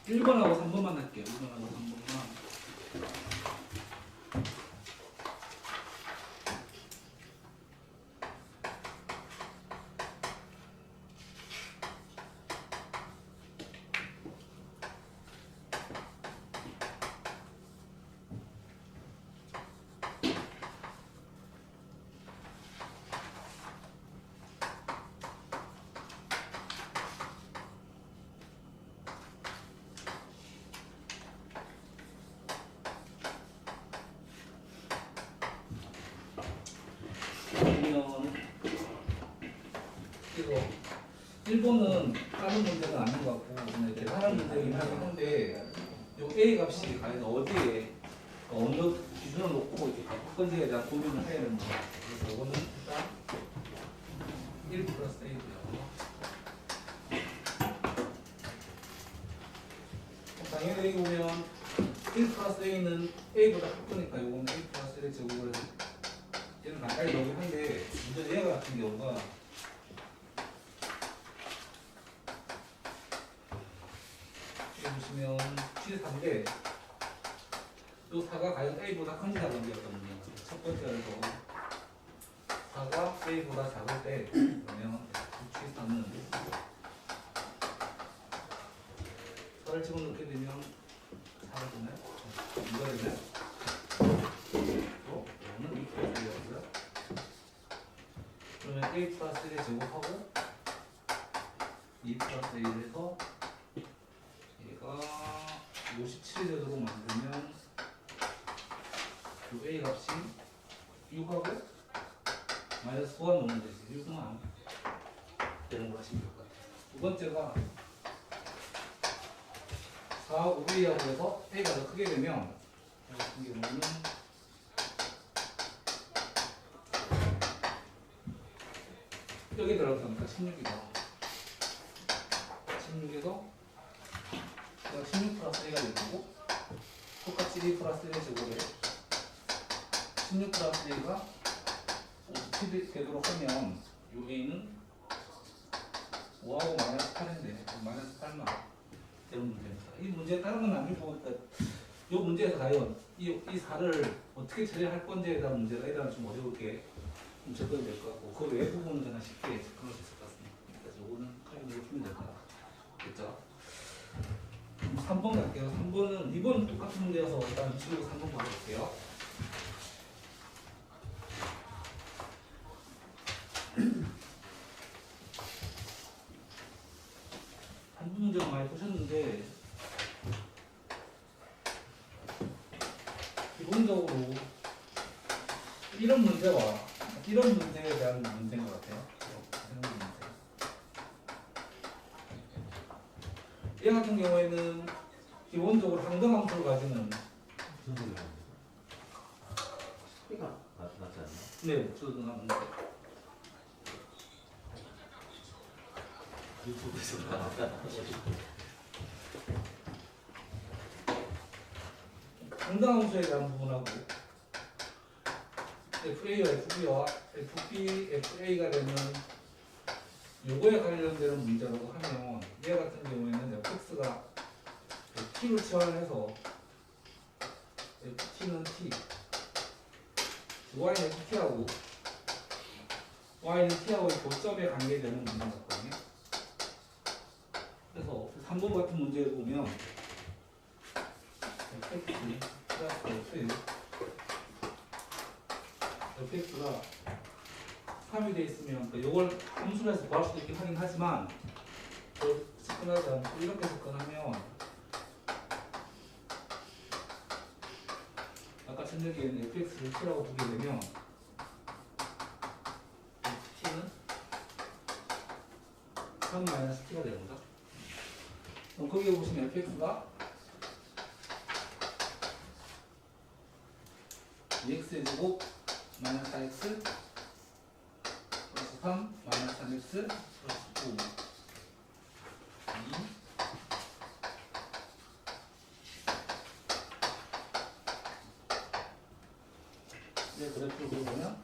1번하고 3번만 할게요. 1번하고 3번만. 이거 1번은 다른 문제는 아닌 것 같고 그냥 이렇게 다른 문제이긴 하긴 한데 요 A 값이 과연 어디에 어느 기준을 놓고 이렇게 바꿀 건지에 대한 고민을 해야 되는 거예요. 그래서 이거는 일단 1 플러스 A고요. 당연히 여기 보면 1 플러스 A는 A보다 크니까 이거는 1 플러스 1의 제곱을 해서 얘는 가까이 넣긴 한데 문제 얘가 같은 경우가 보시면 74인데 이 4가 과연 A보다 큰지 작은 게였거든요. 첫 번째에서 4가 A보다 작을 때 그러면 74는 4를 집어넣게 되면 4가 되나요? 이거 되나요? 또 이거는 2 플러스 1이었고요. 그러면 A 플러스 1의 제곱하고 2 플러스 1에서 얘가 57제도로 만들면 요 A 값이 6하고 마이너스 9가 넣으면 되지. 6만 되는 거 하시면 될 것 같아요. 두 번째가 4하고 5A하고 해서 A가 더 크게 되면 이 같은 경우는 여기 들어가니까 16이다. 16에서 16 플러스 1가 되고 똑같이 2 플러스 1의 제곱에 16 플러스 1가 57이 되도록 하면 요 A는 5하고 마이너스 8인데 마이너스 8만 되는 문제입니다. 이 문제에 다른 건 아니고 이 문제에서 과연 이 4를 어떻게 처리할 건지에 대한 문제가 일단 좀 어려울게 좀 접근이 될 것 같고 그 외 부분은 그냥 쉽게 접근할 수 있을 것 같습니다. 그래서 이거는 칼럼으로 풀면 될 것 같겠죠? 3번 갈게요. 3번은 2번 똑같은 문제여서 일단 지우고 3번 봐볼게요. 한 번 문제가 많이 보셨는데 기본적으로 이런 문제와 이런 문제에 대한 문제인 것 같아요. 얘 같은 경우에는 기본적으로 항등함수를 가지는 소리가 나지 않나? 네, 저도 나는데 유튜브에서 나왔다. 항등함수에 대한 부분하고 FA와 FB와 FB, FA가 되는 요거에 관련되는 문제라고 하면 얘 같은 경우에는 fx가 t로 치환해서 ft는 t, y는 ft하고 y는 t하고의 교점에 관계되는 문제 같거든요. 그래서 3번 같은 문제를 보면 fx 플러스 f fx가 3이 돼 있으면 이걸 함수에서 구할 수도 있긴 하긴 하지만 접근하지 않고 이렇게 접근하면 아까 천적인 fx를 t라고 보게 되면 t는 3 마이너스 t가 되는 거죠. 그럼 거기에 보시면 fx가 2x의 제곱 마이너스 4x 플러스 3 마이너스 3x 플러스 5 2 네, 그래프를 그려보면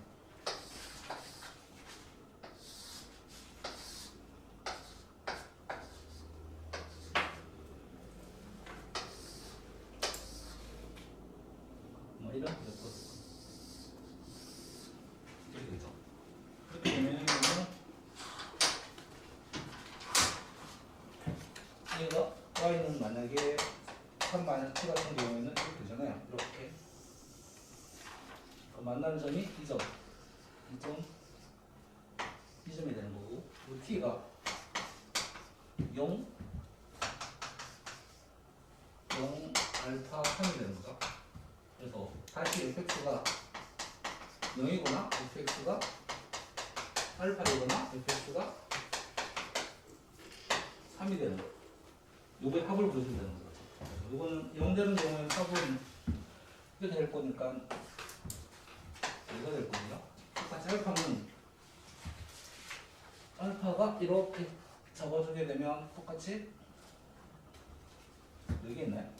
이면 이제 플러스 이렇게 되죠. 그렇게 되면 얘가 y는 만약에 3 마이너스 7 같은 경우에는 이렇게 되잖아요. 이렇게 만나는 점이 2점, 2점이 되는 거고, 그리고 t가 0, 0 알파 3이 되는 거죠. 그래서 다시 fx가 0이거나 fx가 알파이거나 fx가 3이 되는 거예요. 요거의 합을 보여주면 되는 거죠. 요거는 0 되는 경우에는 합은 이렇게 될 거니까 이거 될 겁니다. 똑같이 알파가 이렇게 잡아주게 되면 똑같이 여기 있나요?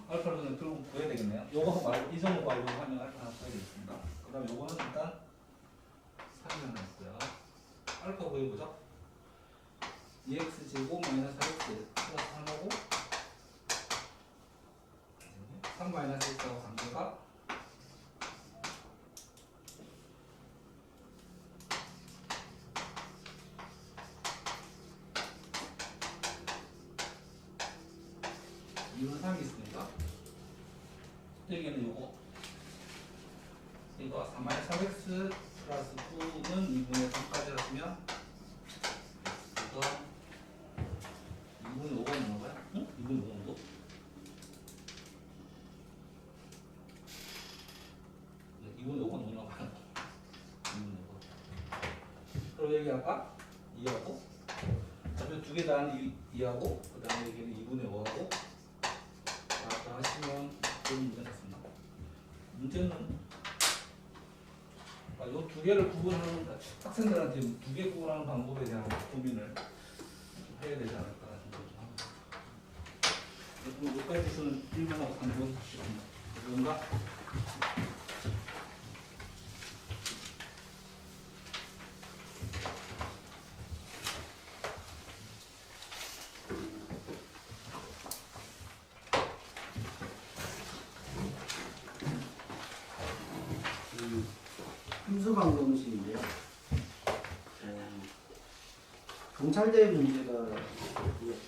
알파를 그냥 들고 구해야 되겠네요. 요거 말고 이 점을 말고 하면 알파 하나 구해야 되겠습니다. 그 다음 요거는 일단 3이 하나 있고요. 알파 구해보죠. 2x 제곱 마이너스 4x 플러스 3하고 3 마이너스 x하고 관계가 2분 3이 있으니까 여기는 요거 이거 3 마이너스 4x 플러스 9는 2분의 3까지 하시면 이거 2분의 5가 있는 거야? 응? 2분의 5 정도? 2분의 5가 너무 나와요. 2분의 5. 그럼 여기 아까 2하고 그다음에 두 개 다는 2하고 그 다음에 여기는 2분의 5하고 다 하시면 그런 문제 같습니다. 문제는 이 두 개를 구분하는 학생들한테 두 개 구분하는 방법에 대한 고민을 좀 해야 되지 않을까 생각을 좀 합니다. 그럼 여기까지 수는 1분하고 3분 뭔가 함수방정식인데요. 경찰대 문제가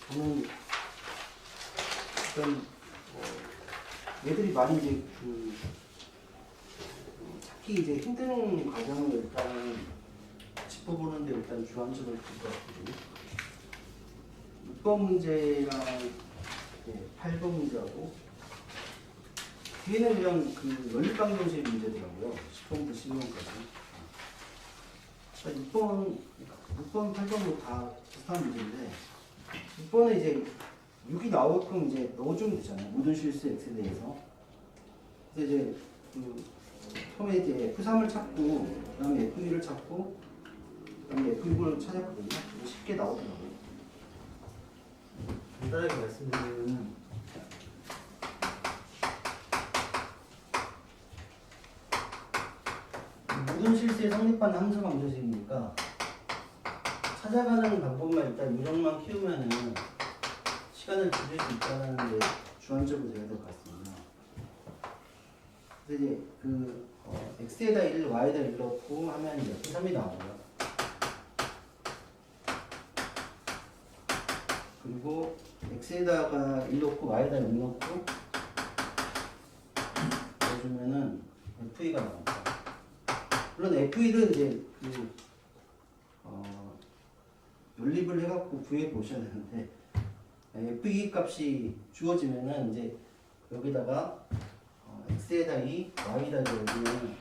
저는 일단 얘들이 많이 이제 찾기 이제 힘든 과정을 일단 짚어보는데 일단 주안점을 줄 것 같거든요. 6번 문제랑 8번 문제하고 뒤에는 그냥 그 연립방정식 문제더라고요. 10번부터 12번까지. 6번, 8번도 다 비슷한 문제인데 6번에 이제 6이 나오게끔 이제 넣어주면 되잖아요. 모든 실수 x에 대해서. 그래서 이제 처음에 이제 F3을 찾고 그 다음에 F2를 찾고 그 다음에 F6을 찾았거든요. 쉽게 나오더라고요. 간단하게 말씀드리면 모든 실수에 성립하는 함수 방정식이니까 찾아가는 방법만 일단 요령만 키우면은 시간을 줄일 수 있다는 게 주안점으로 돼야 될 것 같습니다. 그래서 이제 x에다 1, y에다 1 넣고 하면 이제 F3이 나오고요. 그리고 x에다가 1 넣고 y에다 0 넣고 넣어주면은 F2가 나옵니다. 물론 F1은 이제 연립을 해갖고 구해 보셔야 되는데 F2 값이 주어지면은 이제 여기다가 x에다 2, y에다 여기는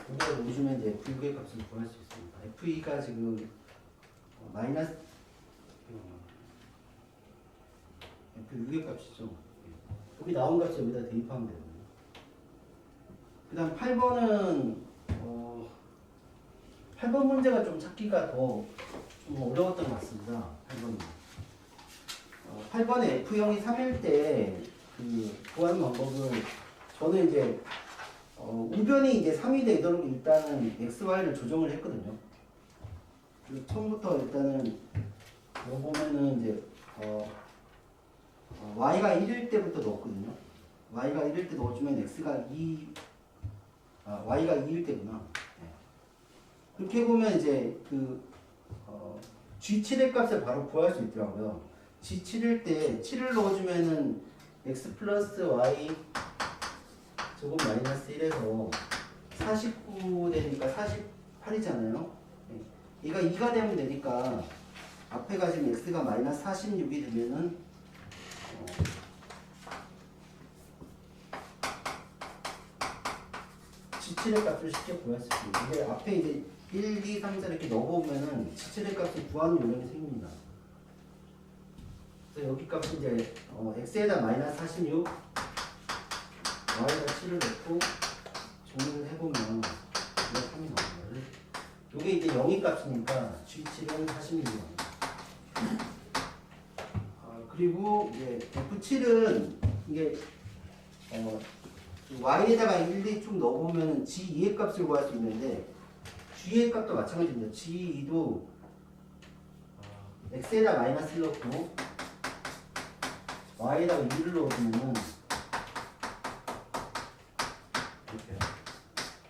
여기다 놓으시면 이제 F6의 값을 구할 수 있습니다. F2가 지금 마이너스 F6의 값이죠. 여기 나온 값이 여기다 대입하면 되거든요. 그 다음 8번은 8번 문제가 좀 찾기가 더 좀 어려웠던 것 같습니다. 8번은 8번에 F형이 3일 때 그 구하는 방법은 저는 이제 우변이 이제 3이 되도록 일단은 x, y를 조정을 했거든요. 처음부터 일단은 이거 보면은 이제 y가 1일 때부터 넣었거든요. y가 1일 때 넣어주면 x가 2, y가 2일 때구나. 네. 그렇게 보면 이제 g7의 값을 바로 구할 수 있더라고요. g7일 때 7을 넣어주면은 x 플러스 y 제곱 마이너스 1에서 49 되니까 48이잖아요. 얘가 2가 되면 되니까 앞에가 지금 x가 마이너스 46이 되면은 g7의 값을 쉽게 구할 수 있어요. 이게 앞에 이제 1, 2, 3, 4 이렇게 넣어보면은 g7의 값을 구하는 요령이 생깁니다. 그래서 여기 값은 이제 x에다 마이너스 46, y에다 7을 넣고 정리를 해보면 이게 3이 나오는 이게 이제 0의 값이니까 g7은 46입니다. 그리고 이제 f7은 이게 y에다가 1, 2 쭉 넣어보면 g2의 값을 구할 수 있는데 g의 값도 마찬가지입니다. g2도 x에다 마이너스 1 넣고 y에다가 2를 넣어주면은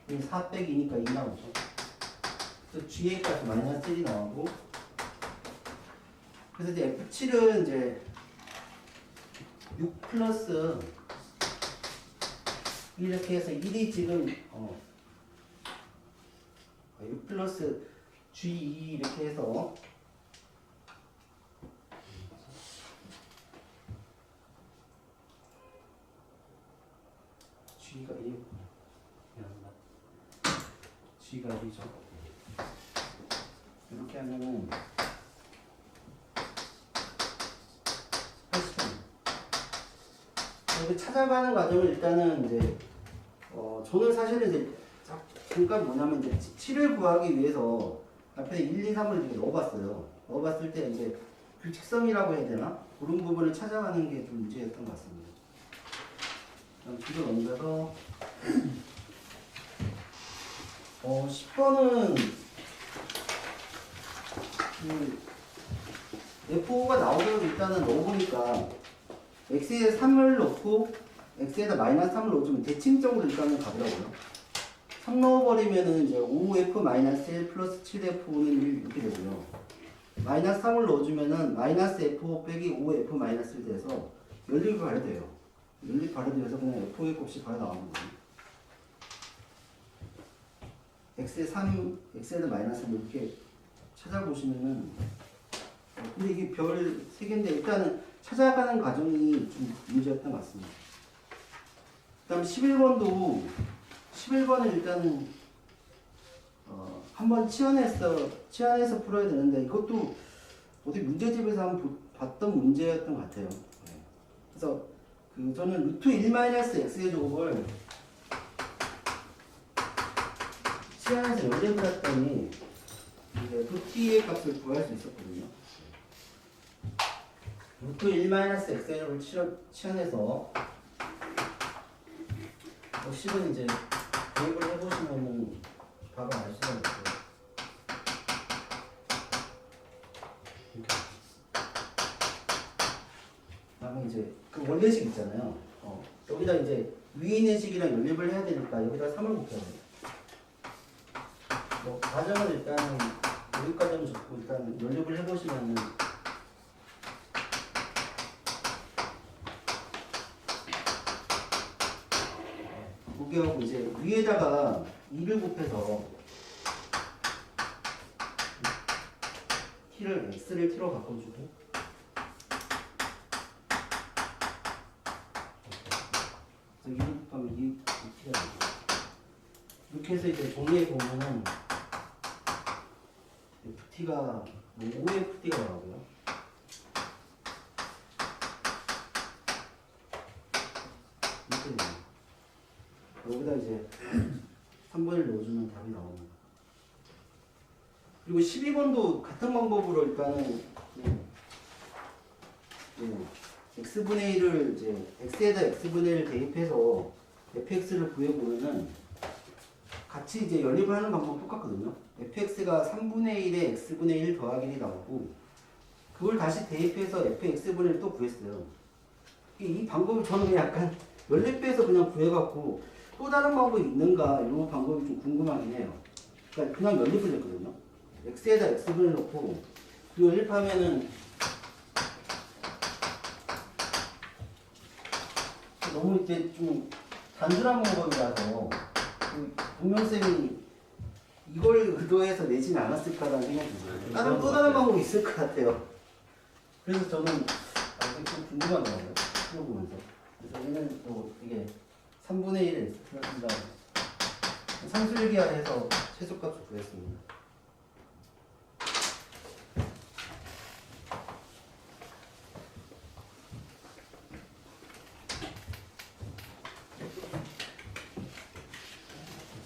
이렇게 4 빼기 2니까 2 나오죠. 그래서 g의 값이 마이너스 1이 나오고 그래서 이제 f7은 이제 6 플러스 이렇게 해서 1이 지금 6 플러스 g2 이렇게 해서 g가 1 g가 1이죠. 이렇게 하면은 80점. 여기 찾아가는 과정을 일단은 이제 저는 사실은 이제 잠깐 뭐냐면 이제 7을 구하기 위해서 앞에 1, 2, 3을 이렇게 넣어봤어요. 넣어봤을 때 이제 규칙성이라고 해야 되나? 그런 부분을 찾아가는 게 좀 문제였던 것 같습니다. 그럼 뒤로 넘겨서 10번은 F5가 나오면 일단은 넣어보니까 X에 3을 넣고 X에다 마이너스 3을 넣어주면 대칭적으로 일단은 가더라고요. 3 넣어버리면은 이제 5F-1 플러스 7F는 1 이렇게 되고요. 마이너스 3을 넣어주면은 마이너스 F5 빼기 5F-1 돼서 연립이 발효돼요. 연립 발효돼서 그냥 F5의 값이 바로 나오는 거예요. X에 3, X에다 마이너스 3 이렇게 찾아보시면은 근데 이게 별 3개인데 일단은 찾아가는 과정이 좀 문제였던 것 같습니다. 그 다음 11번은 일단은 한번 치환해서 풀어야 되는데 이것도 어디 문제집에서 한번 봤던 문제였던 것 같아요. 그래서 저는 루트 1-x의 제곱을 치환해서 연립을 했더니 FT의 값을 구할 수 있었거든요. 루트 1-x의 제곱을 치환해서 10은 이제 대입을 해보시면은 바로 알 수가 있어요. 이렇게. 다음에 이제 그 원래식 있잖아요. 여기다 이제 위에 있는 식이랑 연립을 해야 되니까 여기다 3을 곱해야 돼요. 과정을 일단은 여기까지는 적고 일단 연립을 해보시면은 무게하고 이제 위에다가 2를 곱해서 t를 x를 t로 바꿔주고 그래서 2를 곱하면 2t가 되고 이렇게 해서 이제 정리해 보면은 ft가 5ft가 나오고요. 이렇게 됩니다. 여기다 이제 3번을 넣어주면 답이 나옵니다. 그리고 12번도 같은 방법으로 일단은 x분의 1을 이제 x에다 x분의 1을 대입해서 fx를 구해보면은 같이 이제 연립을 하는 방법은 똑같거든요. fx가 3분의 1에 x분의 1 더하기 1이 나오고 그걸 다시 대입해서 fx분의 1 또 구했어요. 이 방법을 저는 그냥 약간 연립해서 그냥 구해갖고 또 다른 방법이 있는가 이 방법이 좀 궁금하긴 해요. 그러니까 그냥 연립을 했거든요. x에다 x분을 넣고 그 연립하면은 너무 이제 좀 단순한 방법이라서 그 동명쌤이 이걸 의도해서 내진 않았을까라는 생각이 들어요. 또 다른 방법이 있을 것 같아요. 그래서 저는 이게 좀 궁금하더라고요. 이거 보면서. 그래서 얘는 또 이게 3분의 1에 그렇습니다. 상수일기하에서 최소값을 구했습니다.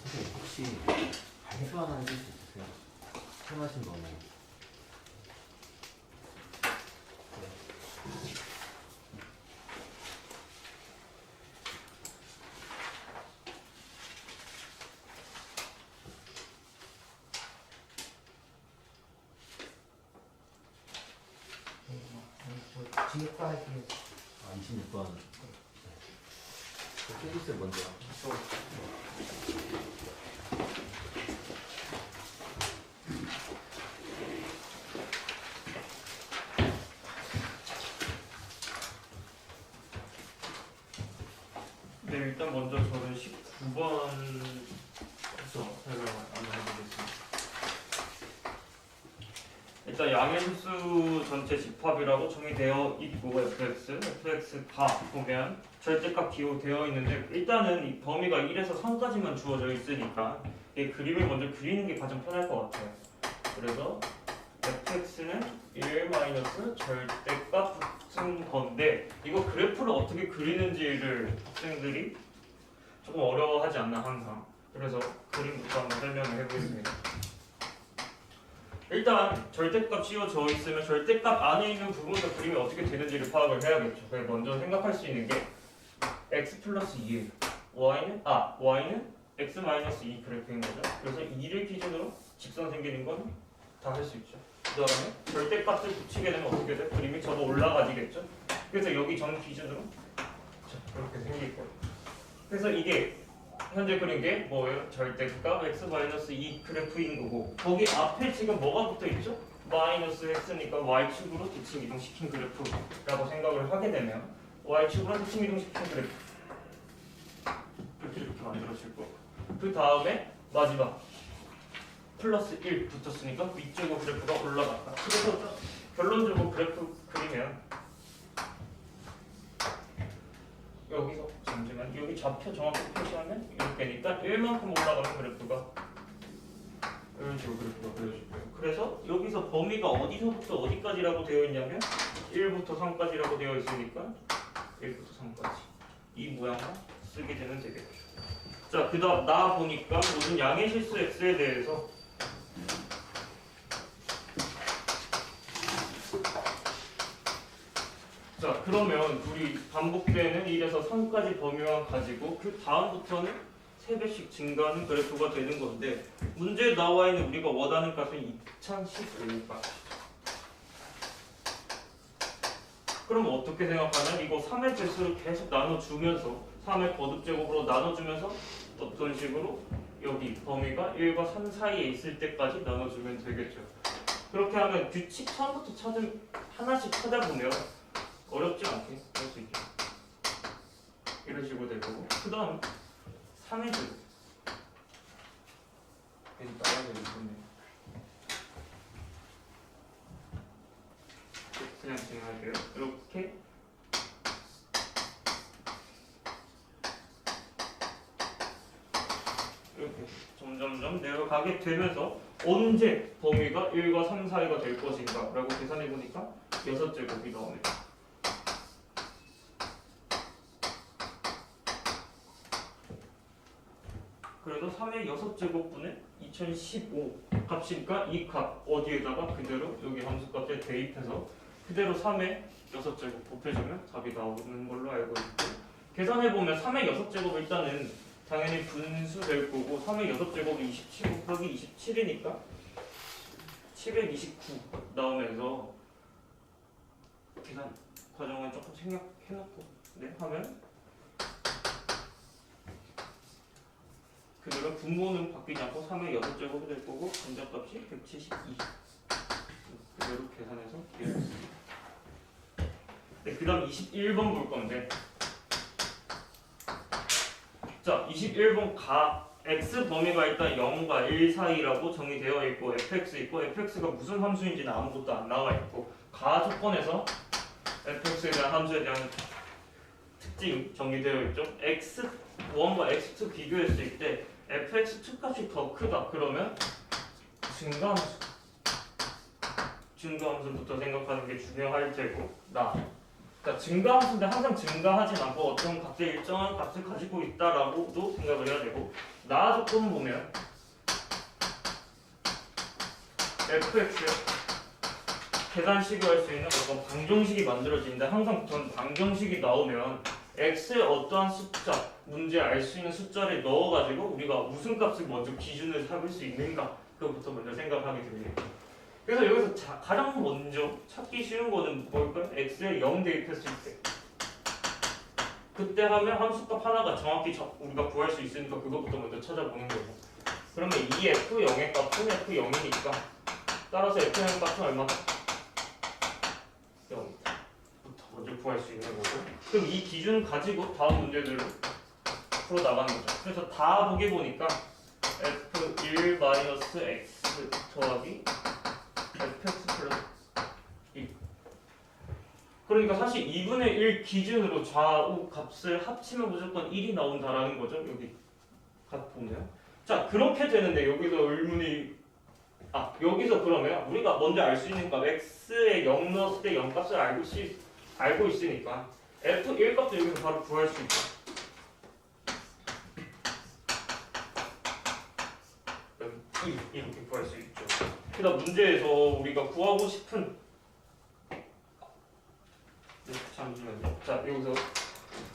선생님 혹시 발표 하나 해줄 수 있으세요? 편하신 거는. 지역과 할게요. 26번. 해주세요 먼저. 네, 일단 먼저 저는 19번부터 설명을 한번 해보겠습니다. 일단 양행수 전체 집합이라고 정의되어 있고 fx가 보면 절대값 기호되어 있는데 일단은 이 범위가 1에서 3까지만 주어져 있으니까 이 그림을 먼저 그리는 게 가장 편할 것 같아요. 그래서 fx는 1 마이너스 절대값 붙은 건데 이거 그래프를 어떻게 그리는지를 학생들이 조금 어려워하지 않나 항상. 그래서 그림부터 한번 설명을 해보겠습니다. 일단 절대값 씌워져 있으면 절대값 안에 있는 부분의 그림이 어떻게 되는지를 파악을 해야겠죠. 그래서 먼저 생각할 수 있는 게 x 플러스 2예요. y는 x 마이너스 2 그래프인 거죠. 그래서 2를 기준으로 직선 생기는 건 다 할 수 있죠. 그 다음에 절대값을 붙이게 되면 어떻게 돼? 그림이 저거 올라가지겠죠. 그래서 여기 전 기준으로 그렇게 생길 거예요. 그래서 이게 현재 그린 게 뭐예요? 절대값 x-2 그래프인 거고 거기 앞에 지금 뭐가 붙어 있죠? 마이너스 x니까 y축으로 대칭 이동시킨 그래프라고 생각을 하게 되면 y축으로 대칭 이동시킨 그래프 이렇게 만들어질 거고 그 다음에 마지막 플러스 1 붙었으니까 위쪽으로 그래프가 올라갔다. 그래서 결론적으로 그래프 그리면 여기서 잠시만 여기 좌표 정확히 표시하면 이렇게니까 1만큼 올라가는 그래프가 이런 식으로 그래프가 그려질 거예요. 그래서 여기서 범위가 어디서부터 어디까지라고 되어 있냐면 1부터 3까지라고 되어 있으니까 1부터 3까지 이 모양만 쓰게 되면 되겠죠. 자, 그 다음 나 보니까 모든 양의 실수 x에 대해서 자, 그러면 우리 반복되는 1에서 3까지 범위만 가지고 그 다음부터는 3배씩 증가하는 그래프가 되는 건데 문제에 나와 있는 우리가 원하는 값은 2015가. 그럼 어떻게 생각하면 이거 3의 배수를 계속 나눠주면서 3의 거듭제곱으로 나눠주면서 어떤 식으로 여기 범위가 1과 3 사이에 있을 때까지 나눠주면 되겠죠. 그렇게 하면 규칙 처음부터 하나씩 찾아보면 어렵지 않게 할 수 있게 이런 식으로 될 거고 그 다음 3의 제곱 계속 나와야 되겠네. 그냥 진행할게요. 이렇게 이렇게 점점점 내려가게 되면서 언제 범위가 1과 3 사이가 될 것인가 라고 계산해 보니까 6제곱이 나옵니다. 그래서 3의 6제곱분의 2015 값이니까 이 값 어디에다가 그대로 여기 함수값에 대입해서 그대로 3의 6제곱 곱해주면 답이 나오는 걸로 알고 있고 계산해보면 3의 6제곱 일단은 당연히 분수 될 거고 3의 6제곱이 27 곱하기 27이니까 729 나오면서 계산 과정을 조금 생각해놓고 하면 그대로 분모는 바뀌지 않고 3의 6제곱이 될 거고 전자값이 172 그대로 계산해서 이해했습니다. 네, 그 다음 21번 볼 건데 자 21번 x 범위가 일단 0과 1 사이라고 정의되어 있고 fx 있고 fx가 무슨 함수인지는 아무것도 안 나와 있고 가 조건에서 fx에 대한 함수에 대한 특징 정의되어 있죠. x1과 x2 비교했을 때 fx2 값이 더 크다 그러면 증가함수부터 생각하는 게 중요할 테고 그러니까 증가함수인데 항상 증가하진 않고 어떤 값의 일정한 값을 가지고 있다라고도 생각을 해야 되고 나 조건 보면 fx에 계산식을 할 수 있는 어떤 방정식이 만들어지는데 항상 그런 방정식이 나오면 x의 어떠한 숫자 문제에 알 수 있는 숫자를 넣어가지고 우리가 무슨 값을 먼저 기준을 삼을 수 있는가 그것부터 먼저 생각하게 됩니다. 그래서 여기서 가장 먼저 찾기 쉬운 거는 뭘까요? x에 0 대입했을 때 그때 하면 함수값 하나가 정확히 우리가 구할 수 있으니까 그것부터 먼저 찾아보는 거죠. 그러면 이 f0의 값은 f0이니까 따라서 f0의 값은 얼마다? 0부터 먼저 구할 수 있는 거고 그럼 이 기준 가지고 다음 문제들을 풀어 나가는 거죠. 그래서 다 보게 보니까 f1-x 더하기 fx 플러스 1 그러니까 사실 2분의 1 기준으로 좌우 값을 합치면 무조건 1이 나온다라는 거죠. 여기 값 보면 자 그렇게 되는데 여기서 의문이 여기서 그러면 우리가 먼저 알 수 있는 값 x에 0 넣었을 때 0 값을 알고 있으니까 f1 값도 여기서 바로 구할 수 있죠. 이렇게 구할 수 있죠. 그다음 문제에서 우리가 구하고 싶은 잠시만요. 자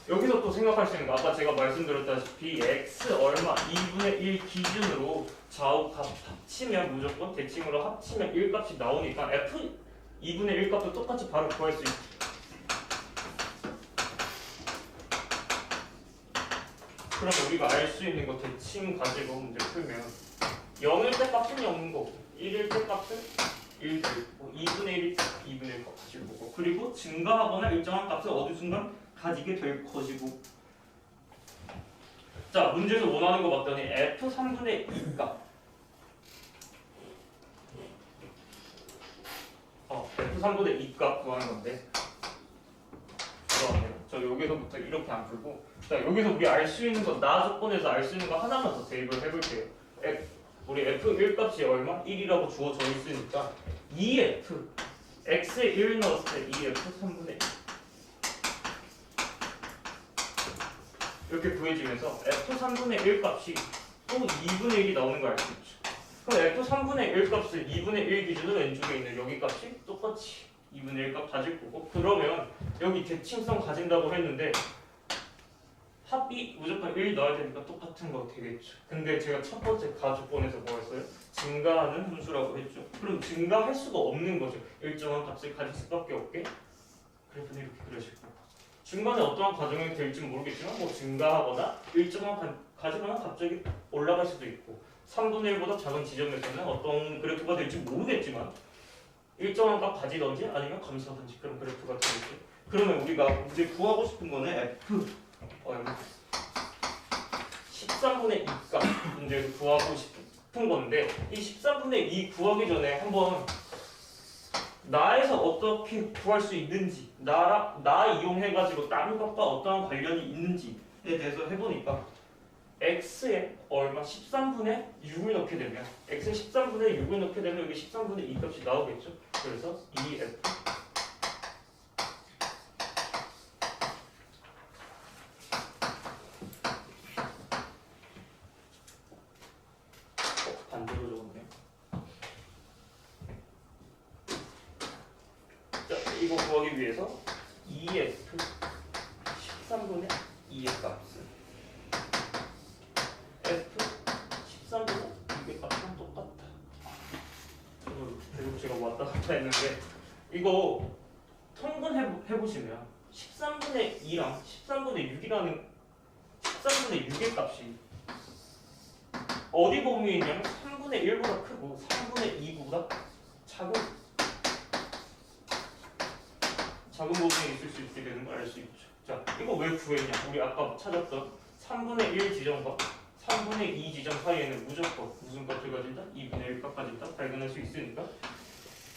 여기서 또 생각할 수 있는 거 아까 제가 말씀드렸다시피 x 얼마 2분의 1 기준으로 좌우 값 합치면 무조건 대칭으로 합치면 1 값이 나오니까 f 2분의 1 값도 똑같이 바로 구할 수 있죠. 그럼 우리가 알 수 있는 거 대칭 가지고 문제 풀면 0일 때 값은 0인 거고 1일 때 값은 1 되고 2분의 1일 때 2분의 1 값을 보고 그리고 증가하거나 일정한 값을 어느 순간 가지게 될 것이고 자 문제에서 원하는 거 봤더니 f3분의 2값 f3분의 2값 구하는 건데 저 여기서부터 이렇게 안 풀고 자 여기서 우리 알 수 있는 거 나 조건에서 알 수 있는 거 하나만 더 대입을 해볼게요. 우리 f1 값이 얼마? 1이라고 주어져 있으니까 2f x에 1 넣었을 때 2f 3분의 1 이렇게 구해지면서 f 3분의 1 값이 또 2분의 1이 나오는 걸 알 수 있죠. 그럼 f 3분의 1 값을 2분의 1 기준으로 왼쪽에 있는 여기 값이 똑같이 2분의 1 값 가질 거고 그러면 여기 대칭성 가진다고 했는데 합이 무조건 1 넣어야 되니까 똑같은 거 되겠죠. 근데 제가 첫 번째 가조건에서 뭐 했어요? 증가하는 함수라고 했죠. 그럼 증가할 수가 없는 거죠. 일정한 값을 가질 수밖에 없게 그래프는 이렇게 그려질 거고 중간에 어떠한 과정이 될지 모르겠지만 뭐 증가하거나 일정한 가지거나 갑자기 올라갈 수도 있고 3분의 1보다 작은 지점에서는 어떤 그래프가 될지 모르겠지만 일정한 값 가지던지 아니면 감소하든지 그런 그래프가 되겠죠. 그러면 우리가 이제 구하고 싶은 거는 f 13분의 2값 문제를 구하고 싶은 건데 이 13분의 2 구하기 전에 한번 나에서 어떻게 구할 수 있는지 나 이용해가지고 다른 값과 어떠한 관련이 있는지에 대해서 해보니까 x에 얼마 13분의 6을 넣게 되면 x에 13분의 6을 넣게 되면 여기 13분의 2 값이 나오겠죠. 그래서 2f 반대로 적었네요. 자, 이거 구하기 위해서 2f 13분의 2의 값은 왔다 갔다 했는데 이거 통분해보시면 13분의 2랑 13분의 6이라는 13분의 6의 값이 어디 범위에 있냐면 3분의 1보다 크고 3분의 2보다 작은 부분에 있을 수 있게 되는 걸 알 수 있죠. 자, 이거 왜 구했냐? 우리 아까 찾았던 3분의 1 지점과 3분의 2 지점 사이에는 무조건 무슨 값을 가진다? 2분의 1 값 가진다? 발견할 수 있으니까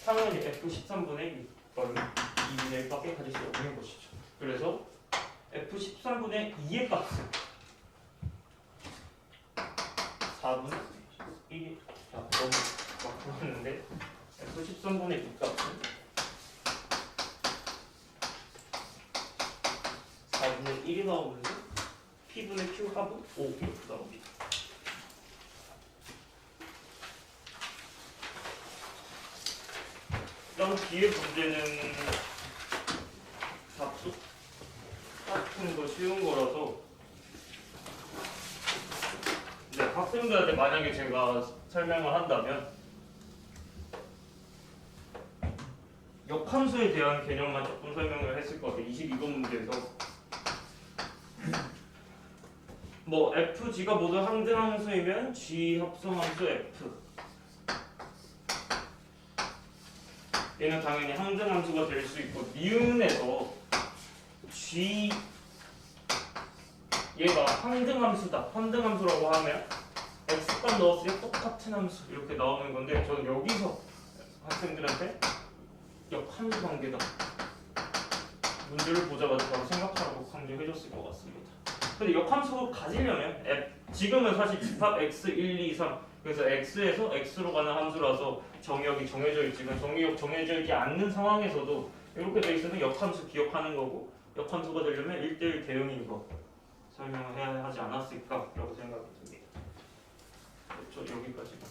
당연히 F13분의 6을 2분의 1 값에 가질 수 없는 것이죠. 그래서 F13분의 2의 값은 4분의 1이 너무 막 그러는데 F13분의 2 값은 4분의 1이 나오면서 P분의 Q 합은 5 이렇게 나옵니다. 그다음 뒤에 문제는 답수 같은 거 쉬운 거라서 이제 학생들한테 만약에 제가 설명을 한다면 역함수에 대한 개념만 조금 설명을 했을 것 같아요. 22번 문제에서 뭐 FG가 모두 항등함수이면 G 합성함수 F 얘는 당연히 항등함수가 될 수 있고 니은에서 G 얘가 항등함수다. 항등함수라고 하면 X값 넣었을 때 똑같은 함수 이렇게 나오는 건데 저는 여기서 학생들한테 역함수 관계다. 문제를 보자마자 바로 생각하라고 강조해줬을 것 같습니다. 근데 역함수 가지려면 지금은 사실 집합 x 1, 2, 3 그래서 x에서 x로 가는 함수라서 정의역이 정해져 있지만 정의역 정해져 있지 않는 상황에서도 이렇게 돼 있으면 역함수 기억하는 거고 역함수가 되려면 1대1 대응인 거 설명을 해야 하지 않았을까라고 생각이 듭니다. 저 여기까지만.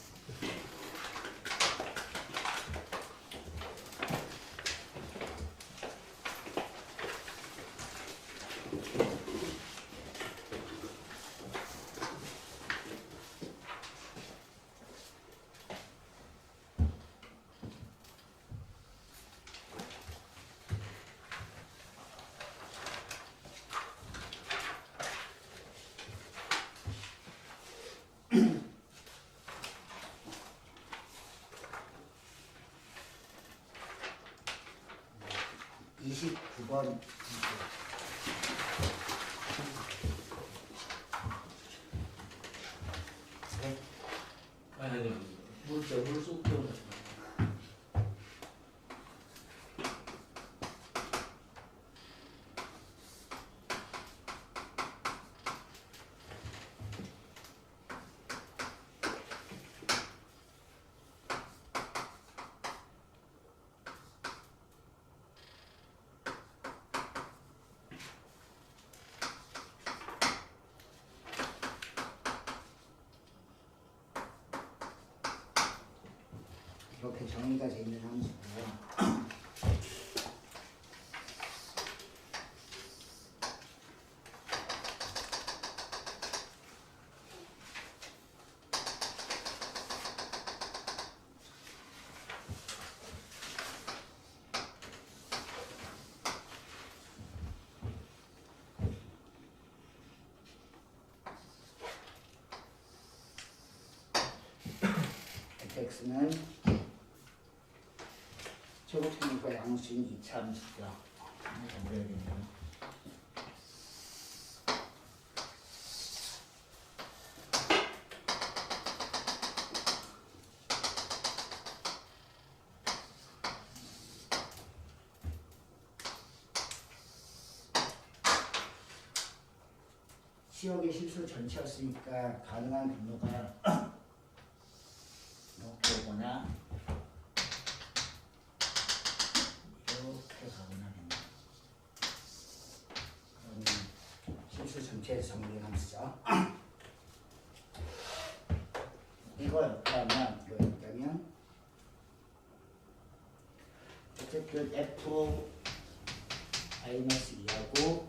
번 아니 물 쏙 들어가지고 이렇게 정의가 돼 있는 함수고요. fx는 최고평균과 양수인 2차 함수죠. 그래야겠네요. 시역의 실수 전체였으니까 가능한 분모가 이렇게 오거나 이렇게 가거나 됩니다. 그러면 실수 전체에서 정리된 함수죠. 이거였다면 이거였다면 어쨌든 f -2하고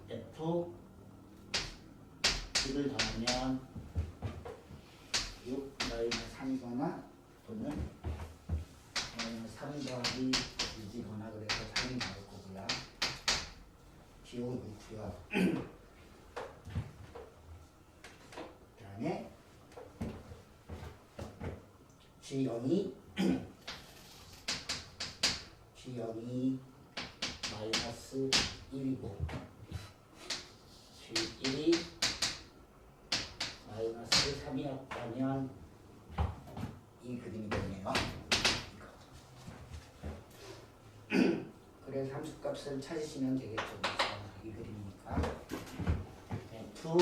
f 2를 더하면 6 -3이거나 또는 3 더하기 2이거나 그래서 3이 나올 거고요. 기호는 있고요. 그 다음에 G0이 마이너스 1이고 G1이 마이너스 3이었다면 이 그림이 되네요. 그래서 함수값을 찾으시면 되겠죠. 이 그림이니까 F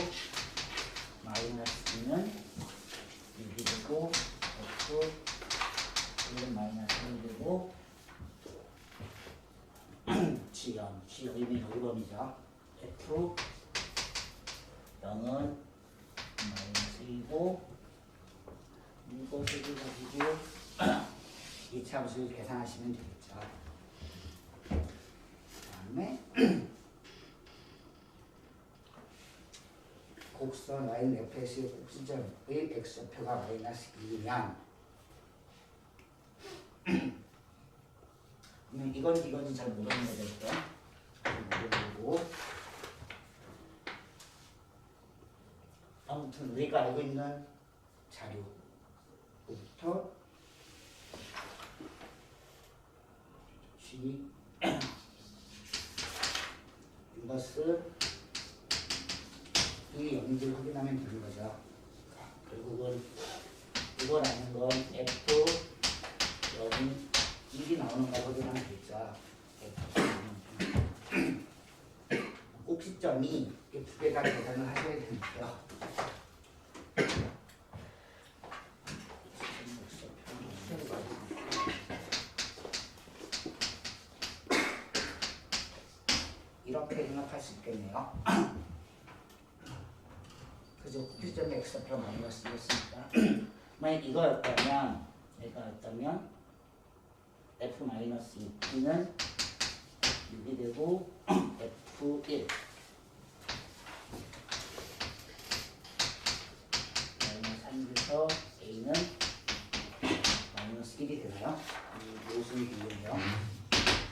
마이너스는 6이 되고 F 1은 마이너스 1이 되고 G0이면 여기범이죠. F 0은 마이너스 2고 이것을 가지고 이 함수를 계산하시면 되겠죠. 그 다음에 곡선 라인 fx의 곡시점의 x좌표가 마이너스 2면 이건지 잘 모르는 거겠죠. 모르고 아무튼 우리가 알고 있는 자료부터 G 이것을 이 영역을 확인하면 되는 거죠. 결국은 이걸 아는 건 F 여기 1이 나오는 걸 확인하면 되겠죠. 꼭지점이 두 개가 계산을 하셔야 되니까. 이렇게 생각할 수 있겠네요. 그죠? 꼭지점이 x좌표 마이너스 1이었으니까 만약 이거였다면 f 마이너스 2는 6이 되고 f1 마이너스 3에서 a는 마이너스 1이 되나요? 모순이 되겠네요.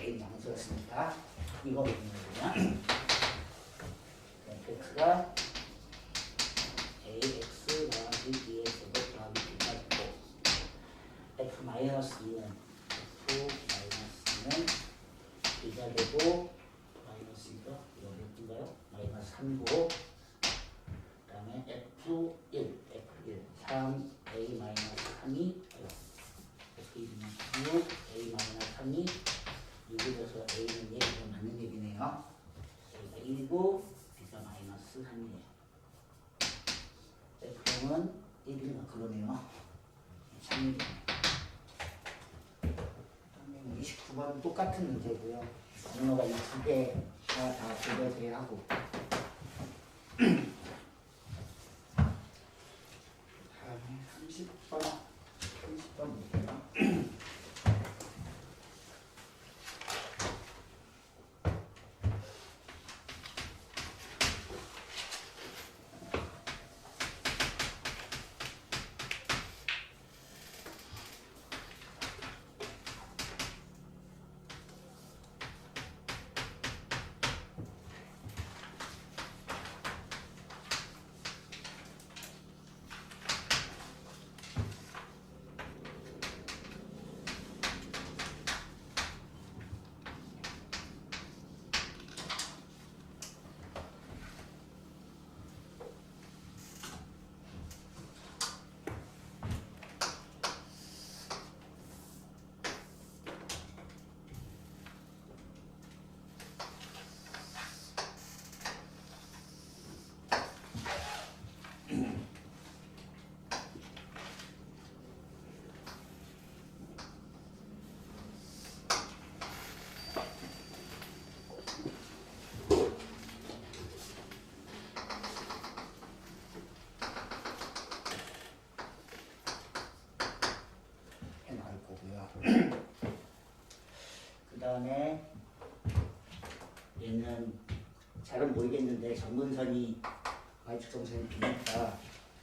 a는 양수였으니까 이거 보는 거냐? x가 ax 더하기 b의 제곱 더하기 b가 되고 f 마이너스 2는 f 마이너스 2는 b가 되고 마이너스 2가 이거 몇 인가요? 마이너스 3고 그 다음에 f1 3a 마이너스 3이 f1은 6 a 마이너스 3이 6이 돼서 a는 얘기가 맞는 얘기네요. 여기가 1이고 b가 마이너스 3이에요. F는 1이나 그러네요. 3일. 그다음에 29번은 똑같은 문제고요. 번호가 이 두 개가 다 교대돼야 하고. 다음에 30번 볼게요. 그 다음에 얘는 잘은 모르겠는데 정근선이 y축 정선이 비니까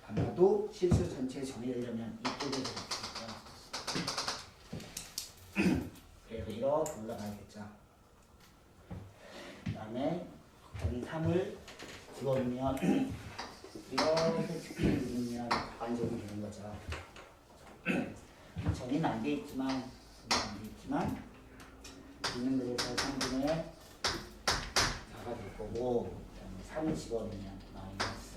아마도 실수 전체 정의하려면 이쪽에 되겠죠. 거죠. 정리는 안 돼 있지만 있는 그래서 3분의 4가 될 거고, 그다음에 3을 집어넣으면 마이너스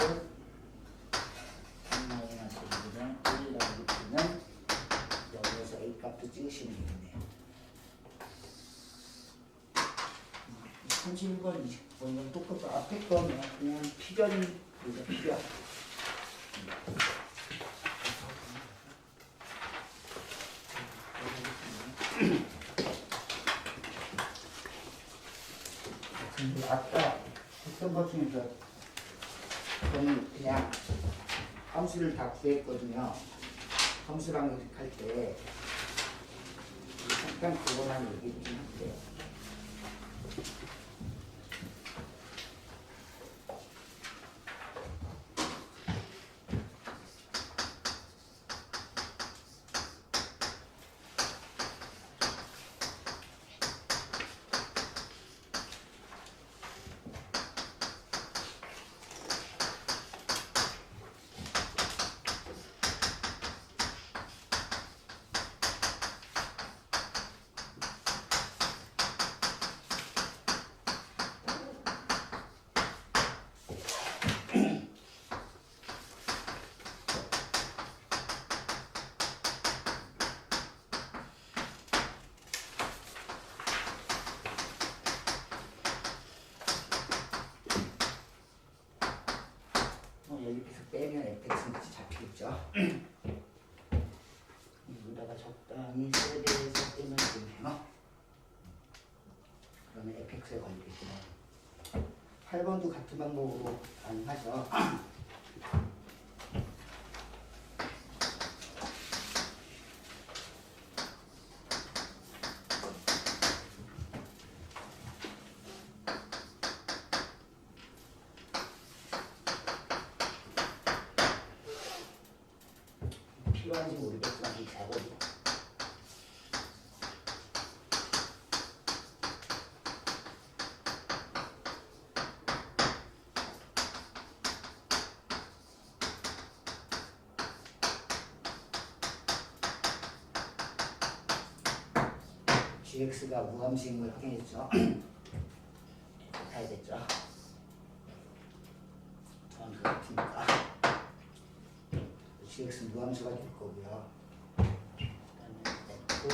3 마이너스 2분의 1이라고 되면 여기에서 A 값도 찍으시면 되겠네요. 31번, 29번은 똑같고 앞에 거는 그냥 필연이 그죠, 필연. 근데 아까 했던 것 중에서 저는 그냥 함수를 다 구했거든요. 함수랑 할 때 잠깐 그거만 얘기 좀 할게요. 여기서 빼면 fx는 같이 잡히겠죠. 여기다가 적당히 세대에서 빼면 되네요. 그러면 fx에 걸리겠죠. 8번도 같은 방법으로 가능하죠. 필요한지 모르겠지만 이 작업이 gx가 무함수인 걸 확인했죠. 가야겠죠. 저는 그렇습니까? gx 무함수가 될 거고요. 그다음에 f